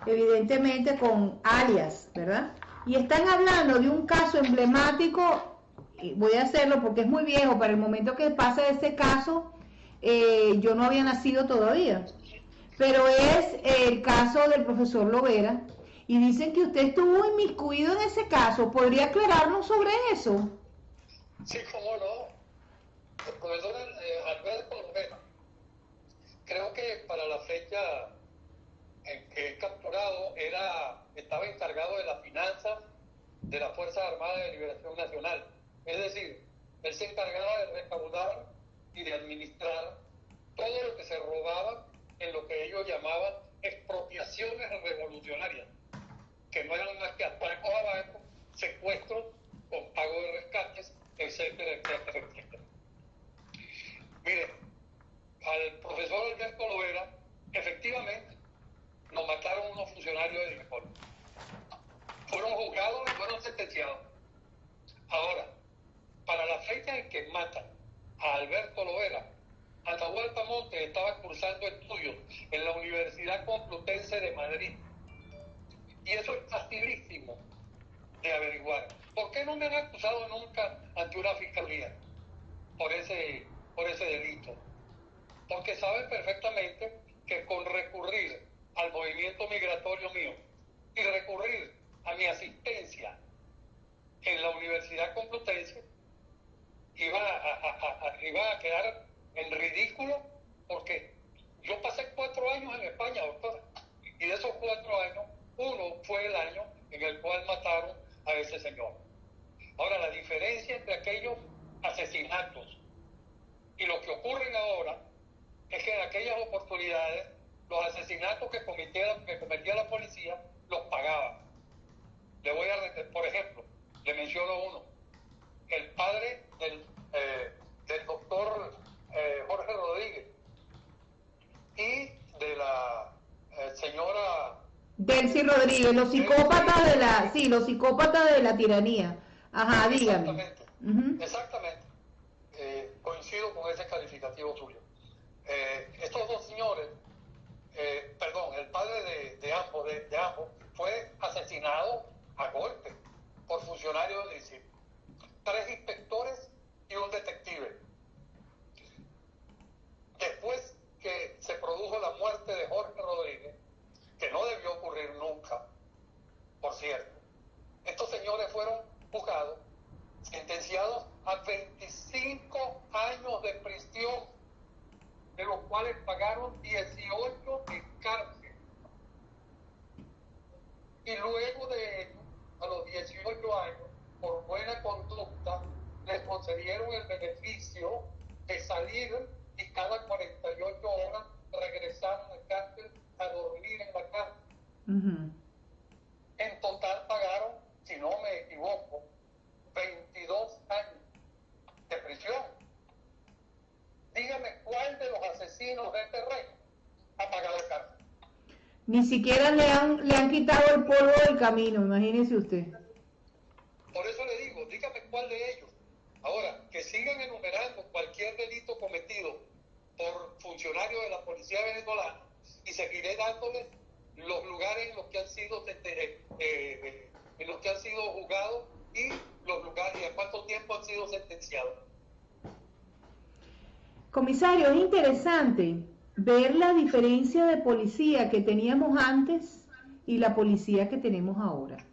Evidentemente con alias, ¿verdad? Y están hablando de un caso emblemático, y voy a hacerlo porque es muy viejo, para el momento que pasa ese caso, yo no había nacido todavía, pero es el caso del profesor Lovera, y dicen que usted estuvo inmiscuido en ese caso. ¿Podría aclararnos sobre eso? Sí, cómo no. El profesor Alberto Lovera, creo que para la fecha en que es capturado, estaba encargado de las finanzas de las Fuerzas Armadas de Liberación Nacional. Es decir, él se encargaba de recaudar y de administrar todo lo que se robaba en lo que ellos llamaban expropiaciones revolucionarias, que no eran más que atracos a bancos, secuestros con pago de rescates, etcétera, etcétera, etcétera. Mire, al profesor Alberto Lovera, efectivamente, nos mataron unos funcionarios de DIGEPOL. Fueron juzgados y fueron sentenciados. Ahora, para la fecha en que matan a Alberto Lovera, Atahualpa Montes estaba cursando estudios en la Universidad Complutense de Madrid. Y eso es facilísimo de averiguar. ¿Por qué no me han acusado nunca ante una fiscalía por ese delito? Porque saben perfectamente que con recurrir al movimiento migratorio mío y recurrir a mi asistencia en la Universidad Complutense, iba a quedar en ridículo, porque yo pasé 4 años en España, doctora, y de esos 4 años, uno fue el año en el cual mataron a ese señor. Ahora, la diferencia entre aquellos asesinatos y lo que ocurren ahora es que en aquellas oportunidades los asesinatos que cometía la policía los pagaba. Por ejemplo, le menciono uno. El padre del del doctor Jorge Rodríguez y de la señora Delcy Rodríguez, los psicópatas de la, sí, los psicópatas de la tiranía. Ajá, dígame. Exactamente, exactamente. Coincido con ese calificativo suyo. Estos dos señores, perdón, el padre de ambos fue asesinado a golpe por funcionarios del ICIP. 3 inspectores y un detective. Después que se produjo la muerte de Jorge Rodríguez, que no debió ocurrir nunca, por cierto, estos señores fueron juzgados, sentenciados a 25 años de prisión, de los cuales pagaron 18 en cárcel. Y luego de ello, a los 18 años, por buena conducta, les concedieron el beneficio de salir y cada 48 horas regresar a la cárcel a dormir en la cárcel. En total pagaron, si no me equivoco, 22 años de prisión. Dígame cuál de los asesinos de este rey ha pagado cárcel. Ni siquiera le han quitado el polvo del camino, imagínese usted. Por eso le digo, dígame cuál de ellos. Ahora, que sigan enumerando cualquier delito cometido por funcionarios de la policía venezolana y seguiré dándoles los lugares en los que han sido juzgados y los lugares y a cuánto tiempo han sido sentenciados. Comisario, es interesante ver la diferencia de policía que teníamos antes y la policía que tenemos ahora.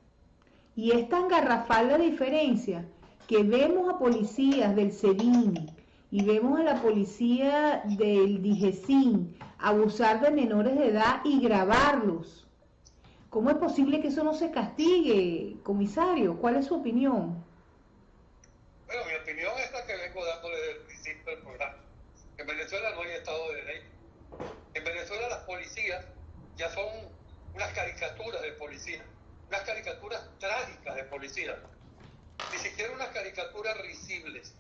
Y es tan garrafal la diferencia que vemos a policías del SEBIN y vemos a la policía del DIGESIN abusar de menores de edad y grabarlos. ¿Cómo es posible que eso no se castigue, comisario? ¿Cuál es su opinión? Bueno, mi opinión es la que vengo dándole desde el principio del programa. En Venezuela no hay Estado de Derecho. En Venezuela las policías ya son unas caricaturas de policía, unas caricaturas trágicas de policía. Ni siquiera unas caricaturas risibles,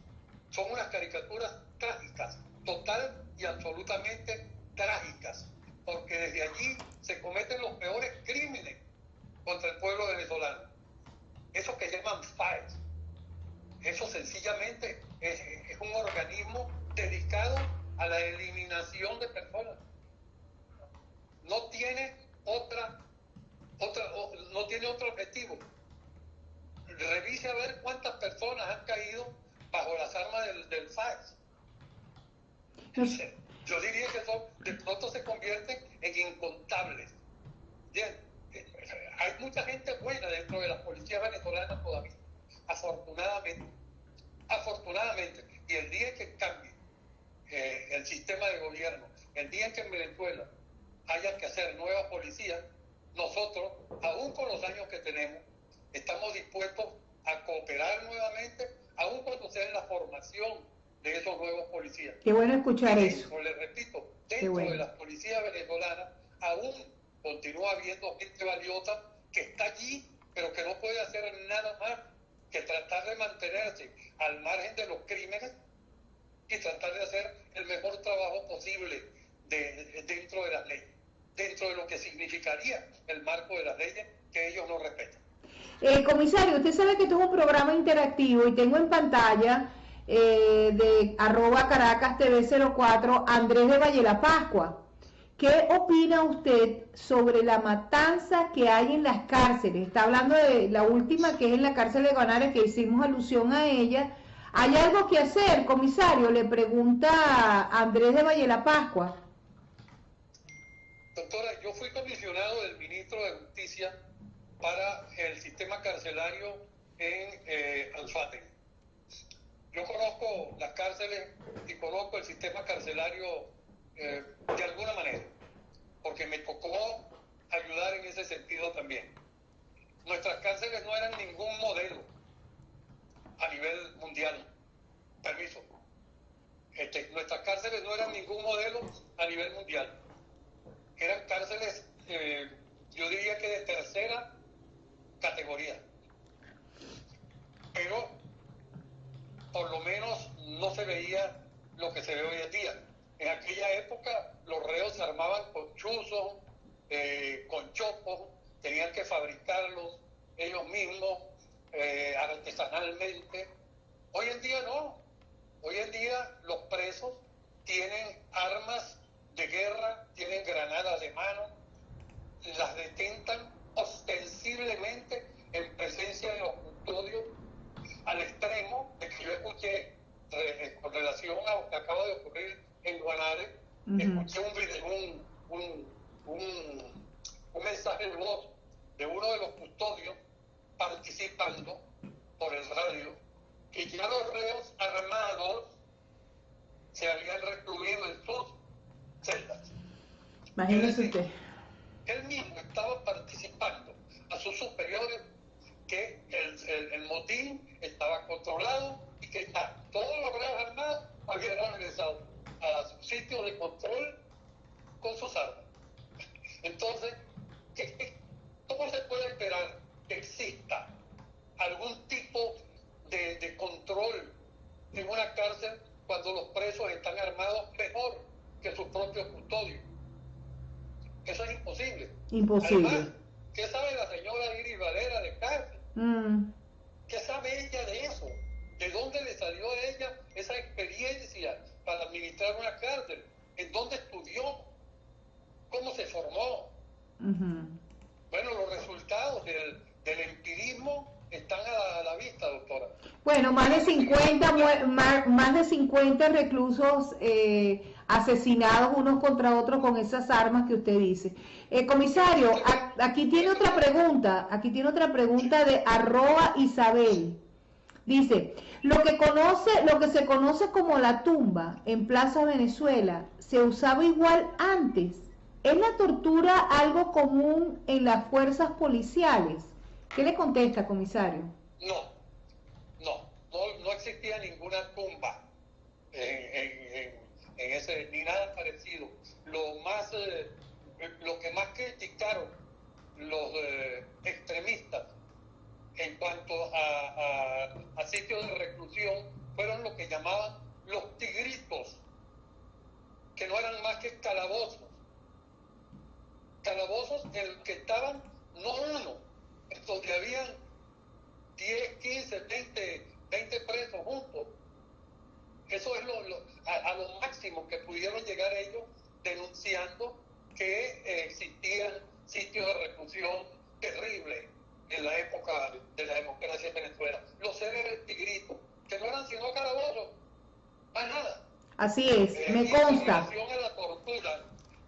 son unas caricaturas trágicas, total y absolutamente trágicas, porque desde allí se cometen los peores crímenes contra el pueblo venezolano. Eso que llaman FAES, eso sencillamente es un organismo dedicado a la eliminación de personas. No tiene no tiene otro objetivo. Revise a ver cuántas personas han caído bajo las armas del FAES. Yo diría que de pronto se convierten en incontables. Bien, hay mucha gente buena dentro de las policías venezolanas todavía, afortunadamente, y el día que cambie el sistema de gobierno, el día en que en Venezuela haya que hacer nueva policía, nosotros, aún con los años que tenemos, estamos dispuestos a cooperar nuevamente, aún cuando sea en la formación de esos nuevos policías. Qué bueno escuchar eso. Les repito, dentro de las policías venezolanas aún continúa habiendo gente valiosa que está allí, pero que no puede hacer nada más que tratar de mantenerse al margen de los crímenes y tratar de hacer el mejor trabajo posible dentro de las leyes, dentro de lo que significaría el marco de las leyes que ellos no respetan. Comisario, usted sabe que esto es un programa interactivo y tengo en pantalla de @CaracasTV04 Andrés de Valle La Pascua. ¿Qué opina usted sobre la matanza que hay en las cárceles? Está hablando de la última, que es en la cárcel de Guanare, que hicimos alusión a ella. ¿Hay algo que hacer, comisario? Le pregunta Andrés de Valle La Pascua. Doctora, yo fui comisionado del ministro de Justicia para el sistema carcelario en Anzoátegui. Yo conozco las cárceles y conozco el sistema carcelario de alguna manera, porque me tocó ayudar en ese sentido también. Nuestras cárceles no eran ningún modelo a nivel mundial. Permiso. Nuestras cárceles no eran ningún modelo a nivel mundial. Eran cárceles, yo diría que de tercera categoría. Pero por lo menos no se veía lo que se ve hoy en día. En aquella época los reos se armaban con chuzos, con chopos, tenían que fabricarlos ellos mismos artesanalmente. Hoy en día no. Hoy en día los presos tienen armas de guerra, tienen granadas de mano, las detentan ostensiblemente en presencia de los custodios, al extremo de que yo escuché con relación a lo que acaba de ocurrir en Guanare, escuché un mensaje de voz de uno de los custodios participando por el radio, que ya los reos armados se habían recluido en sus celdas. Imagínese usted. Él mismo estaba participando a sus superiores que el motín estaba controlado y que todos los reos armados habían regresado a sus sitios de control con sus armas. Entonces, ¿cómo se puede esperar que exista algún tipo de control en una cárcel cuando los presos están armados mejor que sus propios custodios? Eso es imposible. Imposible. Además, ¿qué sabe la señora Iris Valera de cárcel? ¿Qué sabe ella de eso? ¿De dónde le salió a ella esa experiencia para administrar una cárcel? ¿En dónde estudió? ¿Cómo se formó? Bueno, los resultados del empirismo están a la vista, doctora. Bueno, más de 50 reclusos asesinados unos contra otros con esas armas que usted dice. Comisario, aquí tiene otra pregunta de @Isabel. Dice, lo que se conoce como la tumba en Plaza Venezuela, ¿se usaba igual antes? ¿Es la tortura algo común en las fuerzas policiales? ¿Qué le contesta, comisario? No existía ninguna tumba en ese, ni nada parecido. Lo que más criticaron los extremistas en cuanto a sitios de reclusión fueron lo que llamaban los tigritos, que no eran más que calabozos en los que estaban no uno, donde habían 10, 15, 20 presos juntos. Eso es a lo máximo que pudieron llegar ellos, denunciando que existían sitios de reclusión terribles en la época de la democracia en Venezuela. Los célebres tigritos, que no eran sino calabozos, más nada. Así es, me consta.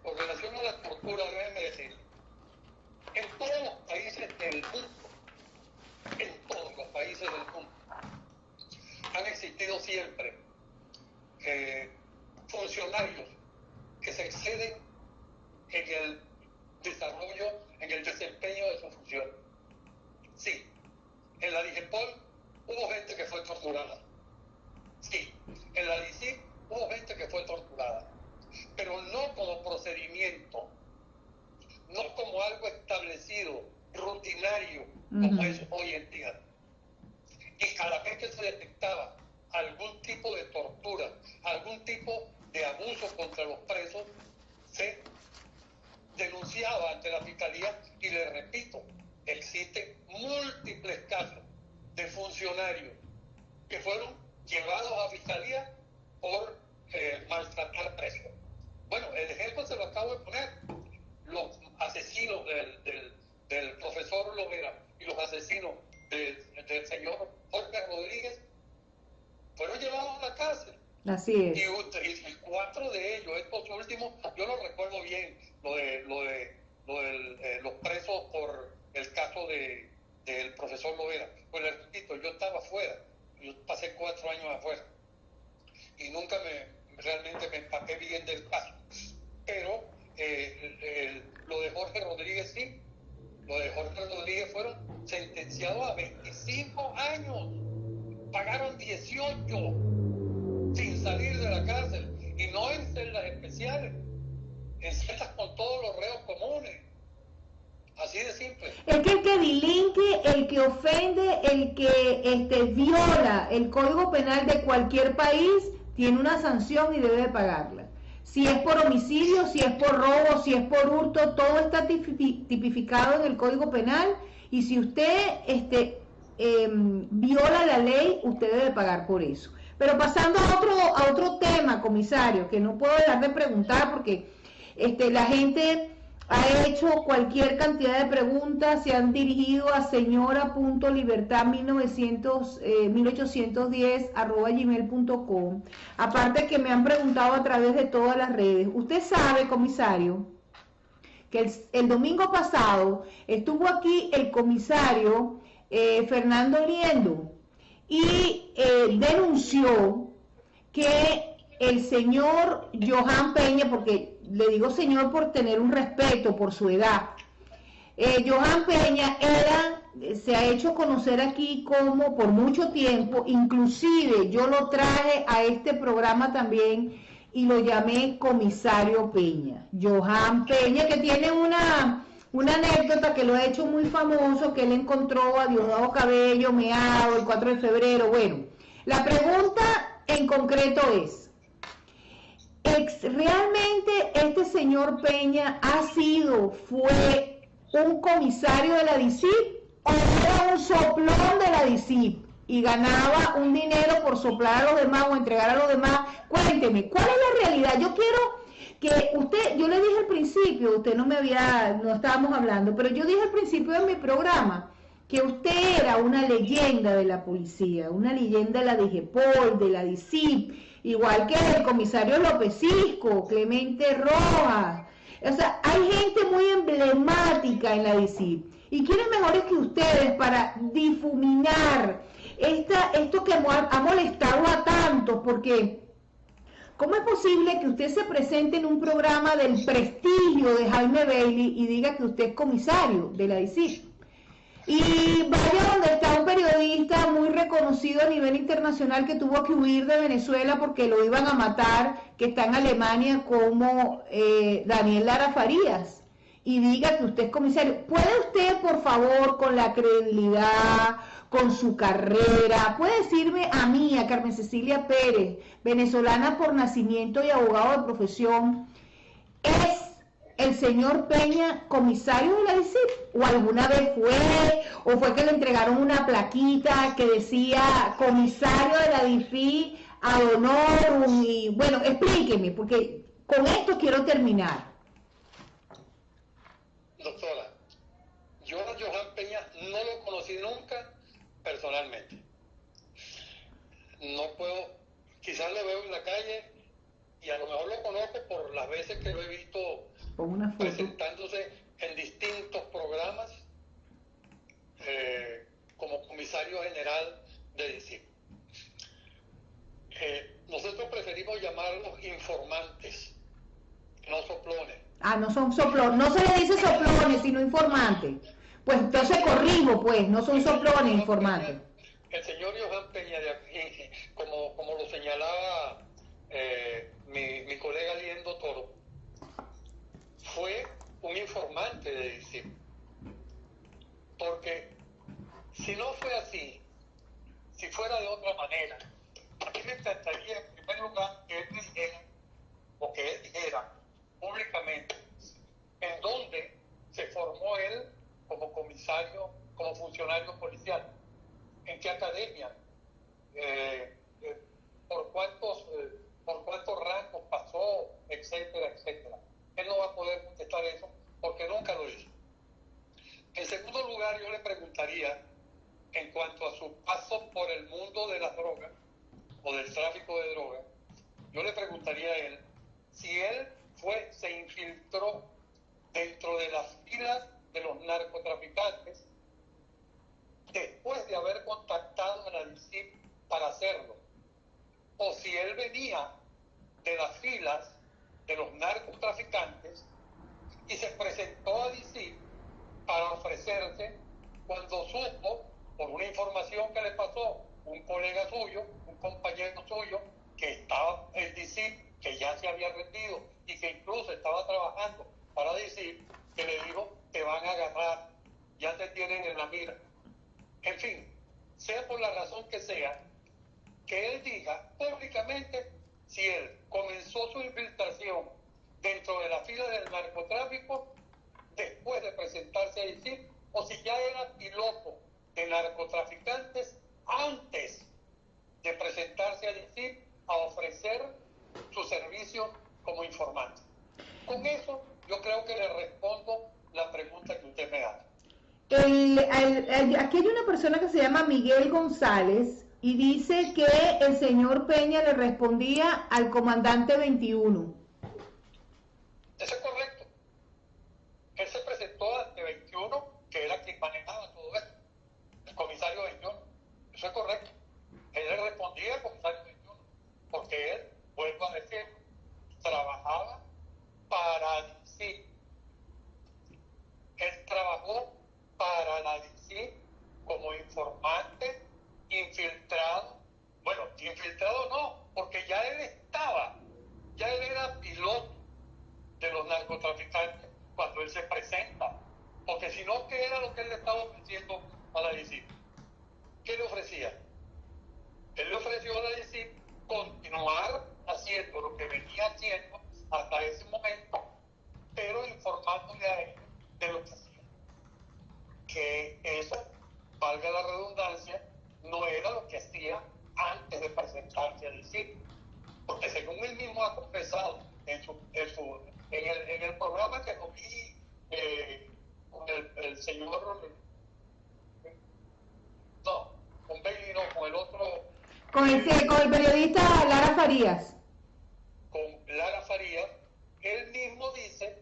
Con relación a la tortura, déjenme decir, en todos los países del mundo, han existido siempre funcionarios que se exceden en el desarrollo, en el desempeño de su función. Sí, en la DIGEPOL hubo gente que fue torturada. Sí, en la DICIP hubo gente que fue torturada, pero no como procedimiento, no como algo establecido, rutinario, como es hoy en día. Y cada vez que se detectaba algún tipo de tortura, algún tipo de abuso contra los presos, se denunciaba ante la Fiscalía, y le repito, existen múltiples casos de funcionarios que fueron llevados a Fiscalía por maltratar presos. Bueno, el ejemplo se lo acabo de poner. Los asesinos del profesor Lovera y los asesinos del señor Jorge Rodríguez fueron llevados a la cárcel. Así es. Y 4 de ellos, estos últimos, yo lo recuerdo bien, los presos por el caso del profesor Lovera. Pues les repito, yo estaba afuera, yo pasé 4 años afuera y nunca realmente me empapé bien del caso. Pero lo de Jorge Rodríguez sí, lo de Jorge Rodríguez fueron sentenciados a 25 años, pagaron 18 sin salir de la cárcel, y no en celdas especiales, en celdas con todos los reos comunes. Así de simple. Es que el que delinque, el que ofende, el que viola el Código Penal de cualquier país, tiene una sanción y debe de pagarla. Si es por homicidio, si es por robo, si es por hurto, todo está tipificado en el Código Penal, y si usted viola la ley, usted debe pagar por eso. Pero pasando a otro tema, comisario, que no puedo dejar de preguntar porque la gente ha hecho cualquier cantidad de preguntas, se han dirigido a señora.libertad1810@gmail.com. Aparte que me han preguntado a través de todas las redes. Usted sabe, comisario, que el domingo pasado estuvo aquí el comisario Fernando Liendo y denunció que el señor Johan Peña, porque le digo señor por tener un respeto por su edad, Johan Peña se ha hecho conocer aquí como por mucho tiempo, inclusive yo lo traje a este programa también y lo llamé comisario Peña. Johan Peña, que tiene una anécdota que lo ha hecho muy famoso, que él encontró a Diosdado Cabello meado el 4 de febrero. Bueno, la pregunta en concreto es, ¿realmente este señor Peña fue un comisario de la DICIP o era un soplón de la DICIP y ganaba un dinero por soplar a los demás o entregar a los demás? Cuénteme, ¿cuál es la realidad? Yo quiero que yo le dije al principio, usted no estábamos hablando, pero yo dije al principio de mi programa que usted era una leyenda de la policía, una leyenda de la DGPOL, de la DICIP, igual que el comisario López Cisco, Clemente Rojas. O sea, hay gente muy emblemática en la DICIP. ¿Y quiénes mejores que ustedes para difuminar esto que ha molestado a tantos? Porque ¿cómo es posible que usted se presente en un programa del prestigio de Jaime Bailey y diga que usted es comisario de la DICIP? Y vaya donde está un periodista muy reconocido a nivel internacional que tuvo que huir de Venezuela porque lo iban a matar, que está en Alemania, como Daniel Lara Farías, y diga que usted es comisario. ¿Puede usted, por favor, con la credibilidad, con su carrera, puede decirme a mí, a Carmen Cecilia Pérez, venezolana por nacimiento y abogado de profesión, ¿es el señor Peña comisario de la DICIP? ¿O alguna vez o fue que le entregaron una plaquita que decía comisario de la DICIP ad honorum? Y bueno, explíqueme, porque con esto quiero terminar. Doctora, yo a Johan Peña no lo conocí nunca personalmente. No puedo, quizás lo veo en la calle y a lo mejor lo conozco por las veces que lo he visto presentándose en distintos programas como comisario general de DICIP. Nosotros preferimos llamarlos informantes, no soplones. Ah, no son soplones, no se le dice soplones, sino informantes. Pues entonces corrijo, pues, no son soplones, informantes. El señor Johan Peña, como lo señalaba mi colega Liendo Toro, fue un informante de DICIP. Porque si no fue así, si fuera de otra manera, a mí me encantaría en primer lugar que él dijera públicamente en dónde se formó él como comisario, como funcionario policial, en qué academia, por cuántos rangos pasó, etcétera, etcétera. Él no va a poder contestar eso porque nunca lo hizo. En segundo lugar, yo le preguntaría, en cuanto a su paso por el mundo de las drogas o del tráfico de drogas, yo le preguntaría a él si él se infiltró dentro de las filas de los narcotraficantes después de haber contactado a la DICIP para hacerlo, o si él venía de las filas de los narcotraficantes y se presentó a DICIP para ofrecerse cuando supo, por una información que le pasó un colega suyo, un compañero suyo, que estaba en DICIP, que ya se había rendido y que incluso estaba trabajando para DICIP, que le dijo, te van a agarrar tienen en la mira. En fin, sea por la razón que sea, que él diga públicamente si él comenzó su infiltración dentro de la fila del narcotráfico después de presentarse a decir, o si ya era piloto de narcotraficantes antes de presentarse a decir, a ofrecer su servicio como informante. Con eso yo creo que le respondo la pregunta que usted me hace. Aquí hay una persona que se llama Miguel González y dice que el señor Peña le respondía al comandante 21. Eso es correcto. Él se presentó ante 21, que era quien manejaba todo esto, el comisario 21. Eso es correcto. Él le respondía al comisario 21, porque él, vuelvo a decir, trabajaba para DICIT. Él trabajó para la DICIT como informante, infiltrado. Bueno, infiltrado no, porque ya él era piloto de los narcotraficantes cuando él se presenta. Porque si no, ¿qué era lo que él le estaba ofreciendo a la DICIT? ¿Qué le ofrecía? Él le ofreció a la DICIT continuar haciendo lo que venía haciendo hasta ese momento, pero informándole a él de lo que hacía. Que eso, valga la redundancia, no era lo que hacía antes de presentarse a DICIT. Porque según él mismo ha confesado en el programa que cogí con el señor, no, con Bailey, no, con el otro, Con el periodista Lara Farías. Con Lara Farías, él mismo dice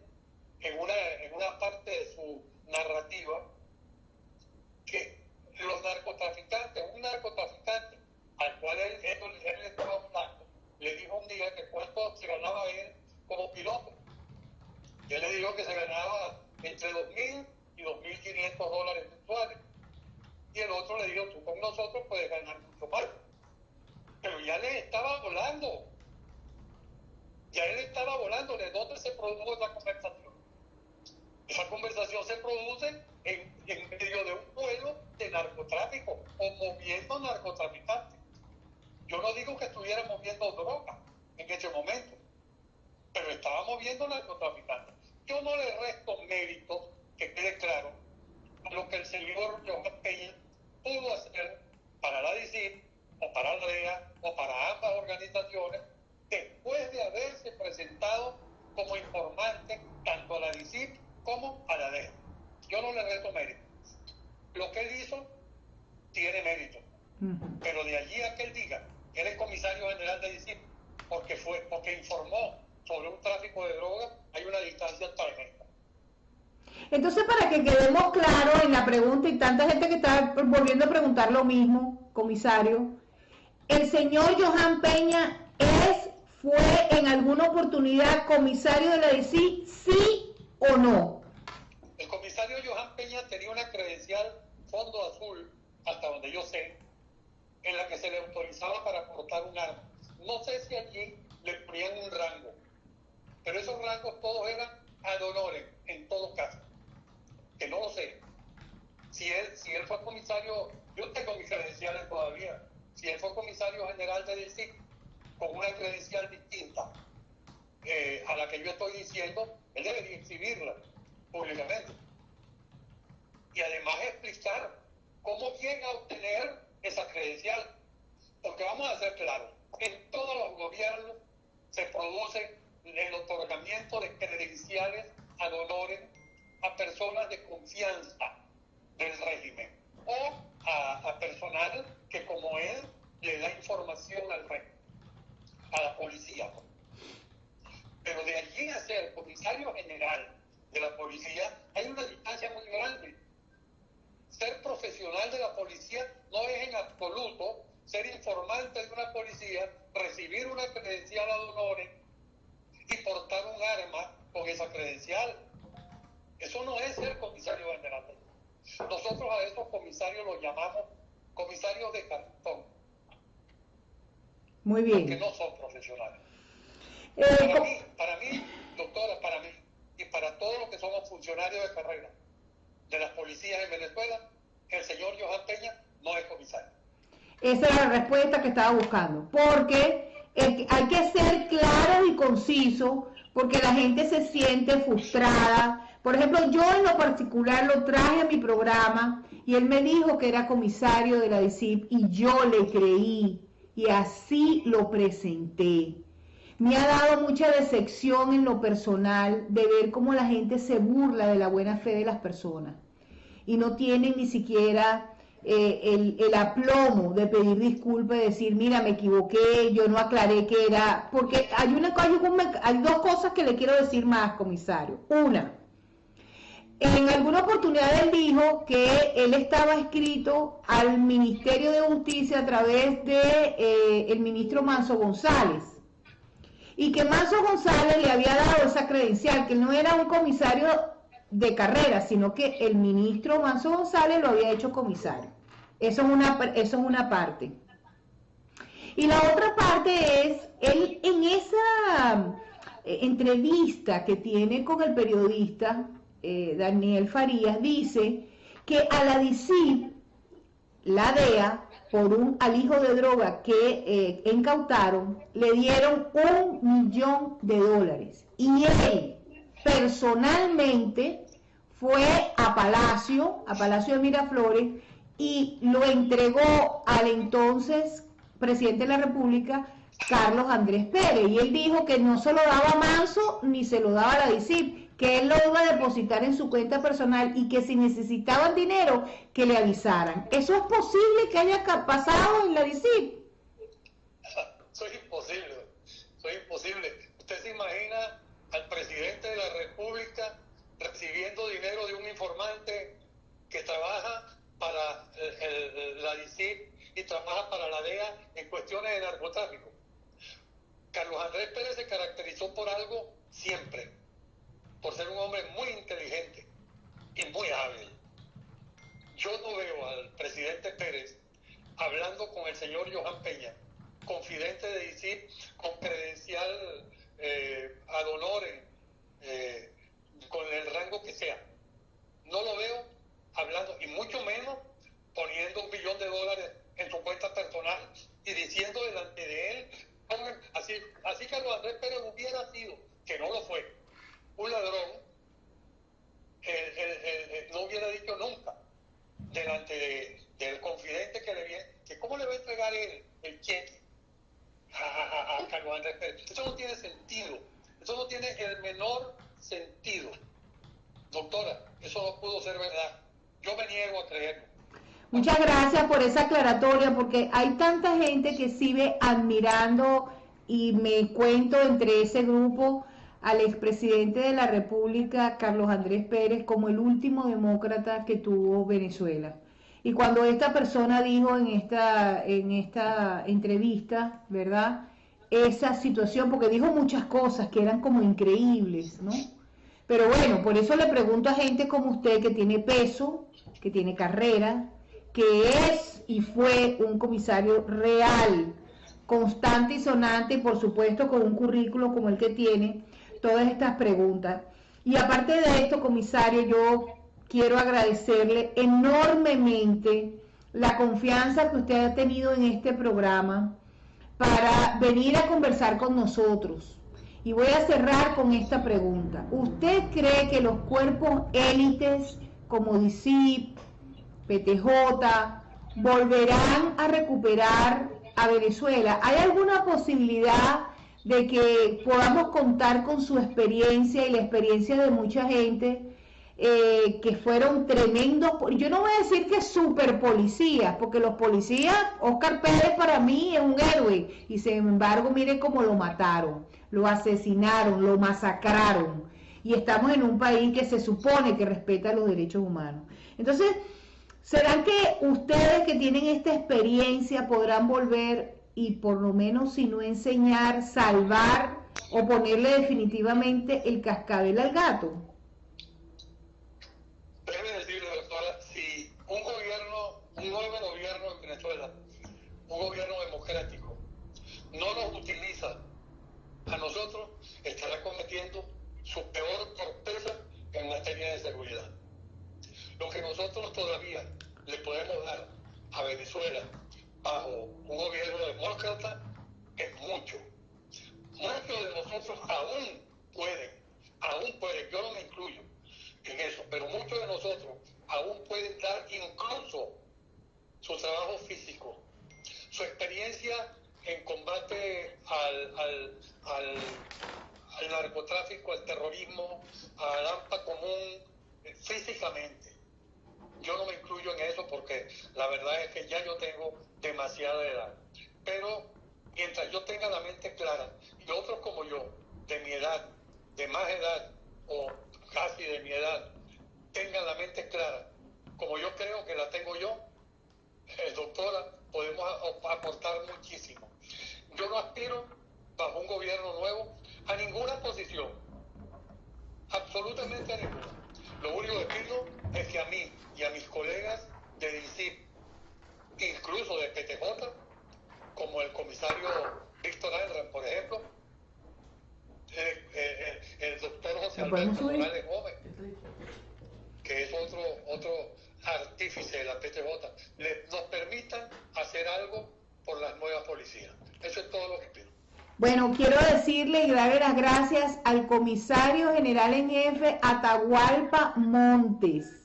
en una parte de su narrativa que los narcotraficantes, un narcotraficante al cual él estaba hablando, le dijo un día que cuánto se ganaba él como piloto. Y él le dijo que se ganaba entre 2.000 y 2.500 dólares mensuales. Y el otro le dijo, tú con nosotros puedes ganar mucho más. Pero ya le estaba volando. Ya él estaba volando. ¿De dónde se produjo esa conversación? Esa conversación se produce en medio de un vuelo de narcotráfico o moviendo narcotraficantes. Yo no digo que estuviera moviendo droga en ese momento, pero estaba moviendo narcotraficantes. Yo no le resto mérito, que quede claro, a lo que el señor Johan Peña pudo hacer para la DICIT o para la DEA o para ambas organizaciones después de haberse presentado como informante tanto a la DICIT como a la DEA. Yo no le resto mérito. Lo que él hizo tiene mérito, pero de allí a que él diga que él es comisario general de DICIT porque informó sobre un tráfico de drogas, hay una distancia tremenda. Entonces, para que quedemos claros en la pregunta y tanta gente que está volviendo a preguntar lo mismo, comisario, ¿el señor Johan Peña fue en alguna oportunidad comisario de la DICIT, sí o no? El comisario Johan Peña tenía una credencial fondo azul, hasta donde yo sé, en la que se le autorizaba para portar un arma. No sé si allí le ponían un rango, pero esos rangos todos eran ad honorem, en todo caso. Que no lo sé. Si él fue comisario, yo tengo mis credenciales todavía, si él fue comisario general de DICIT con una credencial distinta a la que yo estoy diciendo, él debe exhibirla públicamente. Y además explicar cómo llega a obtener esa credencial. Porque vamos a ser claros, en todos los gobiernos se produce el otorgamiento de credenciales ad honorem a personas de confianza del régimen o a personal que como él le da información al régimen, a la policía. Pero de allí a ser comisario general de la policía hay una distancia muy grande. Ser profesional de la policía no es en absoluto ser informante de una policía, recibir una credencial ad honorem y portar un arma con esa credencial. Eso no es ser comisario general. Nosotros a esos comisarios los llamamos comisarios de cartón. Muy bien. Porque no son profesionales. Para mí, doctora, para mí y para todos los que somos funcionarios de carrera, de las policías en Venezuela, el señor Johan Peña no es comisario. Esa es la respuesta que estaba buscando, porque hay que ser claro y conciso, porque la gente se siente frustrada. Por ejemplo, yo en lo particular lo traje a mi programa y él me dijo que era comisario de la DICIP y yo le creí y así lo presenté. Me ha dado mucha decepción en lo personal de ver cómo la gente se burla de la buena fe de las personas y no tienen ni siquiera el aplomo de pedir disculpas y decir, mira, me equivoqué, yo no aclaré que era, porque hay dos cosas que le quiero decir más, comisario. Una, en alguna oportunidad él dijo que él estaba escrito al Ministerio de Justicia a través de el ministro Manso González, y que Manso González le había dado esa credencial, que no era un comisario de carrera, sino que el ministro Manso González lo había hecho comisario. Eso es una parte. Y la otra parte es, él en esa entrevista que tiene con el periodista Daniel Farías, dice que a la DICIP, la DEA, por un alijo de droga que incautaron, le dieron $1 millón. Y él personalmente fue a Palacio de Miraflores, y lo entregó al entonces presidente de la República, Carlos Andrés Pérez. Y él dijo que no se lo daba a Manso ni se lo daba a la DICIP, que él lo iba a depositar en su cuenta personal y que si necesitaban dinero, que le avisaran. ¿Eso es posible que haya pasado en la DICIP? Soy imposible. ¿Usted se imagina al presidente de la República recibiendo dinero de un informante que trabaja para la DICIP y trabaja para la DEA en cuestiones de narcotráfico? Carlos Andrés Pérez se caracterizó por algo siempre, por ser un hombre muy inteligente y muy hábil. Yo no veo al presidente Pérez hablando con el señor Johan Peña, confidente de DICIP, con credencial ad honorem, con el rango que sea. No lo veo hablando, y mucho menos poniendo $1 millón en su cuenta personal y diciendo delante de él, así Carlos Andrés Pérez hubiera sido, que no lo fue, un ladrón, no hubiera dicho nunca delante del confidente que le viene, que cómo le va a entregar él el cheque a Carlos Andrés Pérez. Eso no tiene sentido, eso no tiene el menor sentido. Doctora, eso no pudo ser verdad. Yo me niego a creerlo. Muchas gracias por esa aclaratoria, porque hay tanta gente que sigue admirando, y me cuento entre ese grupo al expresidente de la República, Carlos Andrés Pérez, como el último demócrata que tuvo Venezuela. Y cuando esta persona dijo en esta entrevista, ¿verdad?, esa situación, porque dijo muchas cosas que eran como increíbles, ¿no? Pero bueno, por eso le pregunto a gente como usted, que tiene peso, que tiene carrera, que es y fue un comisario real, constante y sonante, y por supuesto con un currículo como el que tiene, todas estas preguntas. Y aparte de esto, comisario, yo quiero agradecerle enormemente la confianza que usted ha tenido en este programa para venir a conversar con nosotros. Y voy a cerrar con esta pregunta. ¿Usted cree que los cuerpos élites como DICIP, PTJ, volverán a recuperar a Venezuela? ¿Hay alguna posibilidad de que podamos contar con su experiencia y la experiencia de mucha gente que fueron tremendos? Yo no voy a decir que super policías, porque los policías, Oscar Pérez para mí es un héroe, y sin embargo mire cómo lo mataron, lo asesinaron, lo masacraron, y estamos en un país que se supone que respeta los derechos humanos. Entonces, ¿serán que ustedes que tienen esta experiencia podrán volver y por lo menos, si no enseñar, salvar o ponerle definitivamente el cascabel al gato? Déjeme decirle, doctora, si un nuevo gobierno en Venezuela, un gobierno democrático, no nos utiliza a nosotros, estará cometiendo su peor torpeza en materia de seguridad. lo que nosotros todavía le podemos dar a Venezuela bajo un gobierno demócrata es mucho. Muchos de nosotros aún pueden, yo no me incluyo en eso, pero muchos de nosotros aún pueden dar incluso su trabajo físico, su experiencia en combate al narcotráfico, al terrorismo, al AMPA común, físicamente. Yo no me incluyo en eso porque la verdad es que ya yo tengo demasiada edad. Pero mientras yo tenga la mente clara y otros como yo, de mi edad, de más edad o casi de mi edad, tengan la mente clara, como yo creo que la tengo yo, doctora, podemos aportar muchísimo. Yo no aspiro, bajo un gobierno nuevo, a ninguna posición, absolutamente a ninguna. Lo único que pido es que a mí y a mis colegas de DICIP, incluso de PTJ, como el comisario Víctor Alran, por ejemplo, el doctor José Alberto Morales Gómez, que es otro artífice de la PTJ, nos permitan hacer algo por las nuevas policías. Eso es todo lo que pido. Bueno, quiero decirle y darle las gracias al comisario general en jefe Atahualpa Montes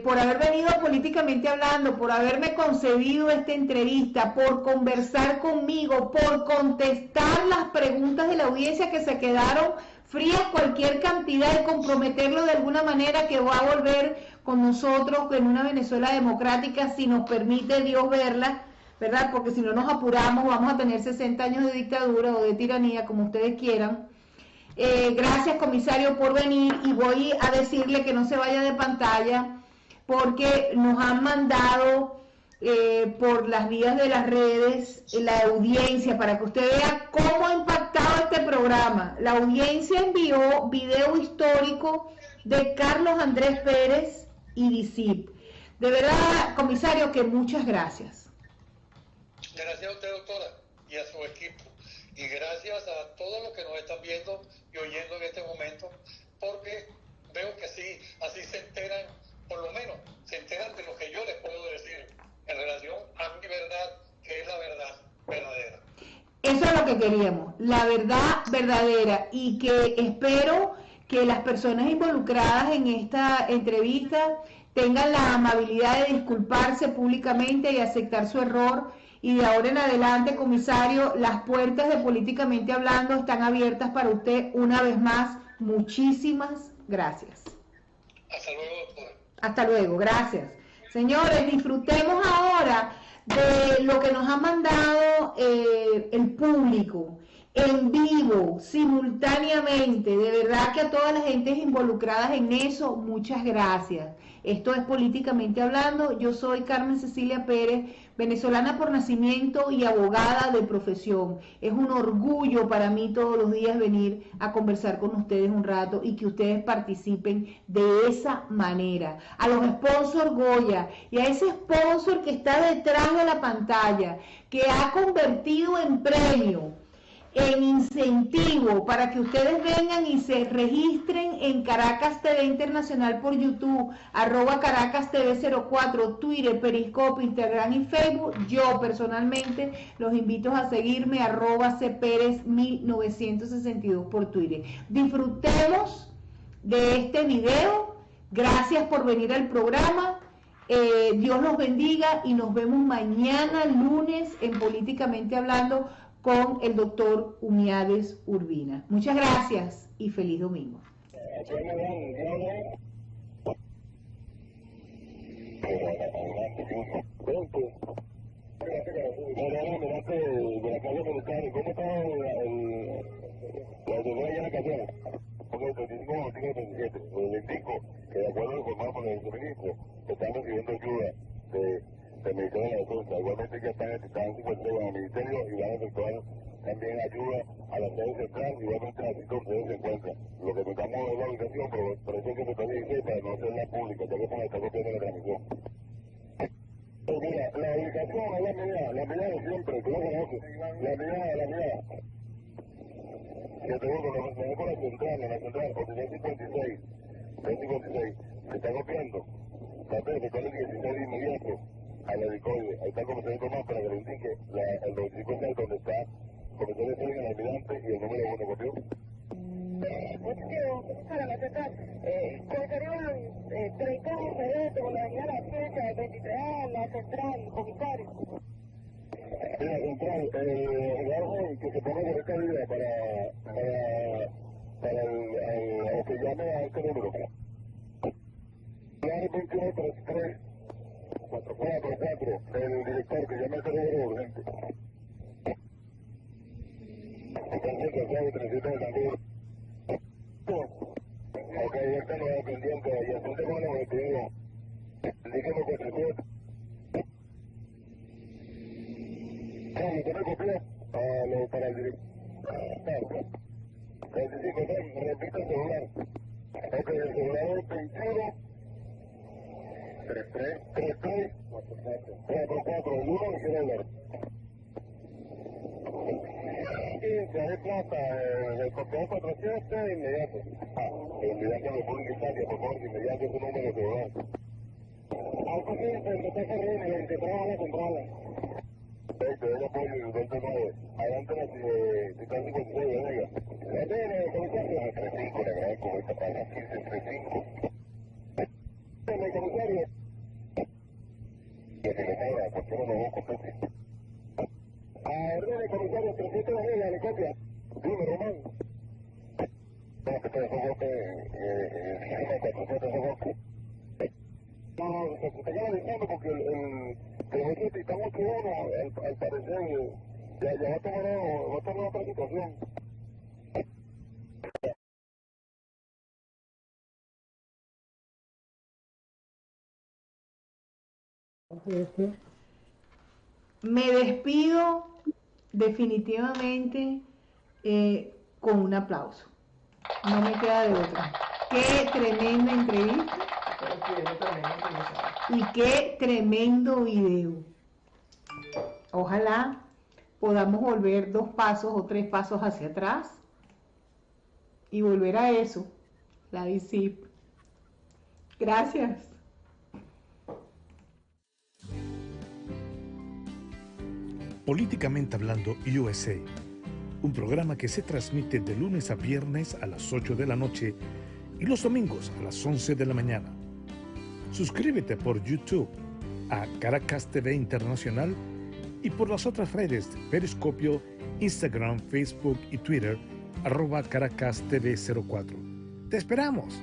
por haber venido políticamente hablando, por haberme concedido esta entrevista, por conversar conmigo, por contestar las preguntas de la audiencia que se quedaron frías cualquier cantidad y comprometerlo de alguna manera que va a volver con nosotros en una Venezuela democrática, si nos permite Dios verla, ¿verdad? Porque si no nos apuramos vamos a tener 60 años de dictadura o de tiranía, como ustedes quieran. Gracias, comisario, por venir, y voy a decirle que no se vaya de pantalla porque nos han mandado por las vías de las redes la audiencia para que usted vea cómo ha impactado este programa. La audiencia envió video histórico de Carlos Andrés Pérez y DICIP. De verdad, comisario, que muchas gracias. Gracias a usted, doctora, y a su equipo. Y gracias a todos los que nos están viendo y oyendo en este momento, porque veo que así se enteran, por lo menos, se enteran de lo que yo les puedo decir en relación a mi verdad, que es la verdad verdadera. Eso es lo que queríamos, la verdad verdadera, y que espero que las personas involucradas en esta entrevista tengan la amabilidad de disculparse públicamente y aceptar su error. Y de ahora en adelante, comisario, las puertas de Políticamente Hablando están abiertas para usted una vez más. Muchísimas gracias. Hasta luego, doctora. Hasta luego, gracias. Señores, disfrutemos ahora de lo que nos ha mandado el público, en vivo, simultáneamente. De verdad que a todas las gentes involucradas en eso, muchas gracias. Esto es Políticamente Hablando. Yo soy Carmen Cecilia Pérez, venezolana por nacimiento y abogada de profesión. Es un orgullo para mí todos los días venir a conversar con ustedes un rato y que ustedes participen de esa manera. A los sponsors Goya y a ese sponsor que está detrás de la pantalla, que ha convertido en premio, en incentivo para que ustedes vengan y se registren en Caracas TV Internacional por YouTube, @Caracas TV 04, Twitter, Periscope, Instagram y Facebook. Yo personalmente los invito a seguirme @cperez1962 por Twitter. Disfrutemos de este video. Gracias por venir al programa. Dios los bendiga y nos vemos mañana lunes en Políticamente Hablando con el doctor Humiades Urbina. Muchas gracias y feliz domingo. Que de acuerdo al formato con el suministro, están recibiendo ayuda del Ministerio de la Defensa. Igualmente que están secuestrados en el Ministerio y van a efectuar también ayuda a la sede central, igualmente así como ustedes se encuentran. Lo que necesitamos es la ubicación, pero por eso es que se puede decir para no hacerla pública, ya que se está copiando la transmisión. Mira, la ubicación es la mía de siempre, tú lo conoces, la mía. Que tengo con la central, 856. se está copiando, trate de sacar el 16 de inmediato a la helicoide. Ahí está el comisario Tomás para que le indique el 25 donde está comisario Félix, el almirante y el número 1, ¿copió? Para la central, comisario 30 con la avenida La Ciencia, 23A, la central, comisario. Sí, la central, que se ponga por esta vida para el que llame a este número. Claro, 2133 444, el director que llame a este número urgente. Entonces, el clave 300 de Santiago. Ok, este no es pendiente, y así tengo el objetivo. Dígame 47. ¿Usted me copió? Para el director. 25, repito el celular. Ok, el celular es 21 33 44 el 1 me quiere hablar. Sí, hay plata, el copiado 400 inmediato. Inmediato me pone Italia, por favor, inmediato es un número de celular. Alto 15, el que está corriendo, el que trabaja la central. Perfecto, yo apoyo el 29. Adelante la Titán 56, venga. Comisario. 35, le agradezco esta página 1535. Comisario. Que se le caiga, porque no lo compete. Ordene, comisario, 300 de ella, le copia. Dime, Román. No, que te dejó bote, 400 de bote. No, se estaba avisando porque el otro Titán 81, al parecer, ya va a tomar otra situación. Me despido definitivamente con un aplauso. No me queda de otra. Qué tremenda entrevista. Y qué tremendo video. Ojalá podamos volver 2 pasos o 3 pasos hacia atrás y volver a eso, la DICIP. Gracias. Políticamente Hablando USA, un programa que se transmite de lunes a viernes a las 8 de la noche y los domingos a las 11 de la mañana. Suscríbete por YouTube a Caracas TV Internacional y por las otras redes de Periscopio, Instagram, Facebook y Twitter, @Caracas TV 04. ¡Te esperamos!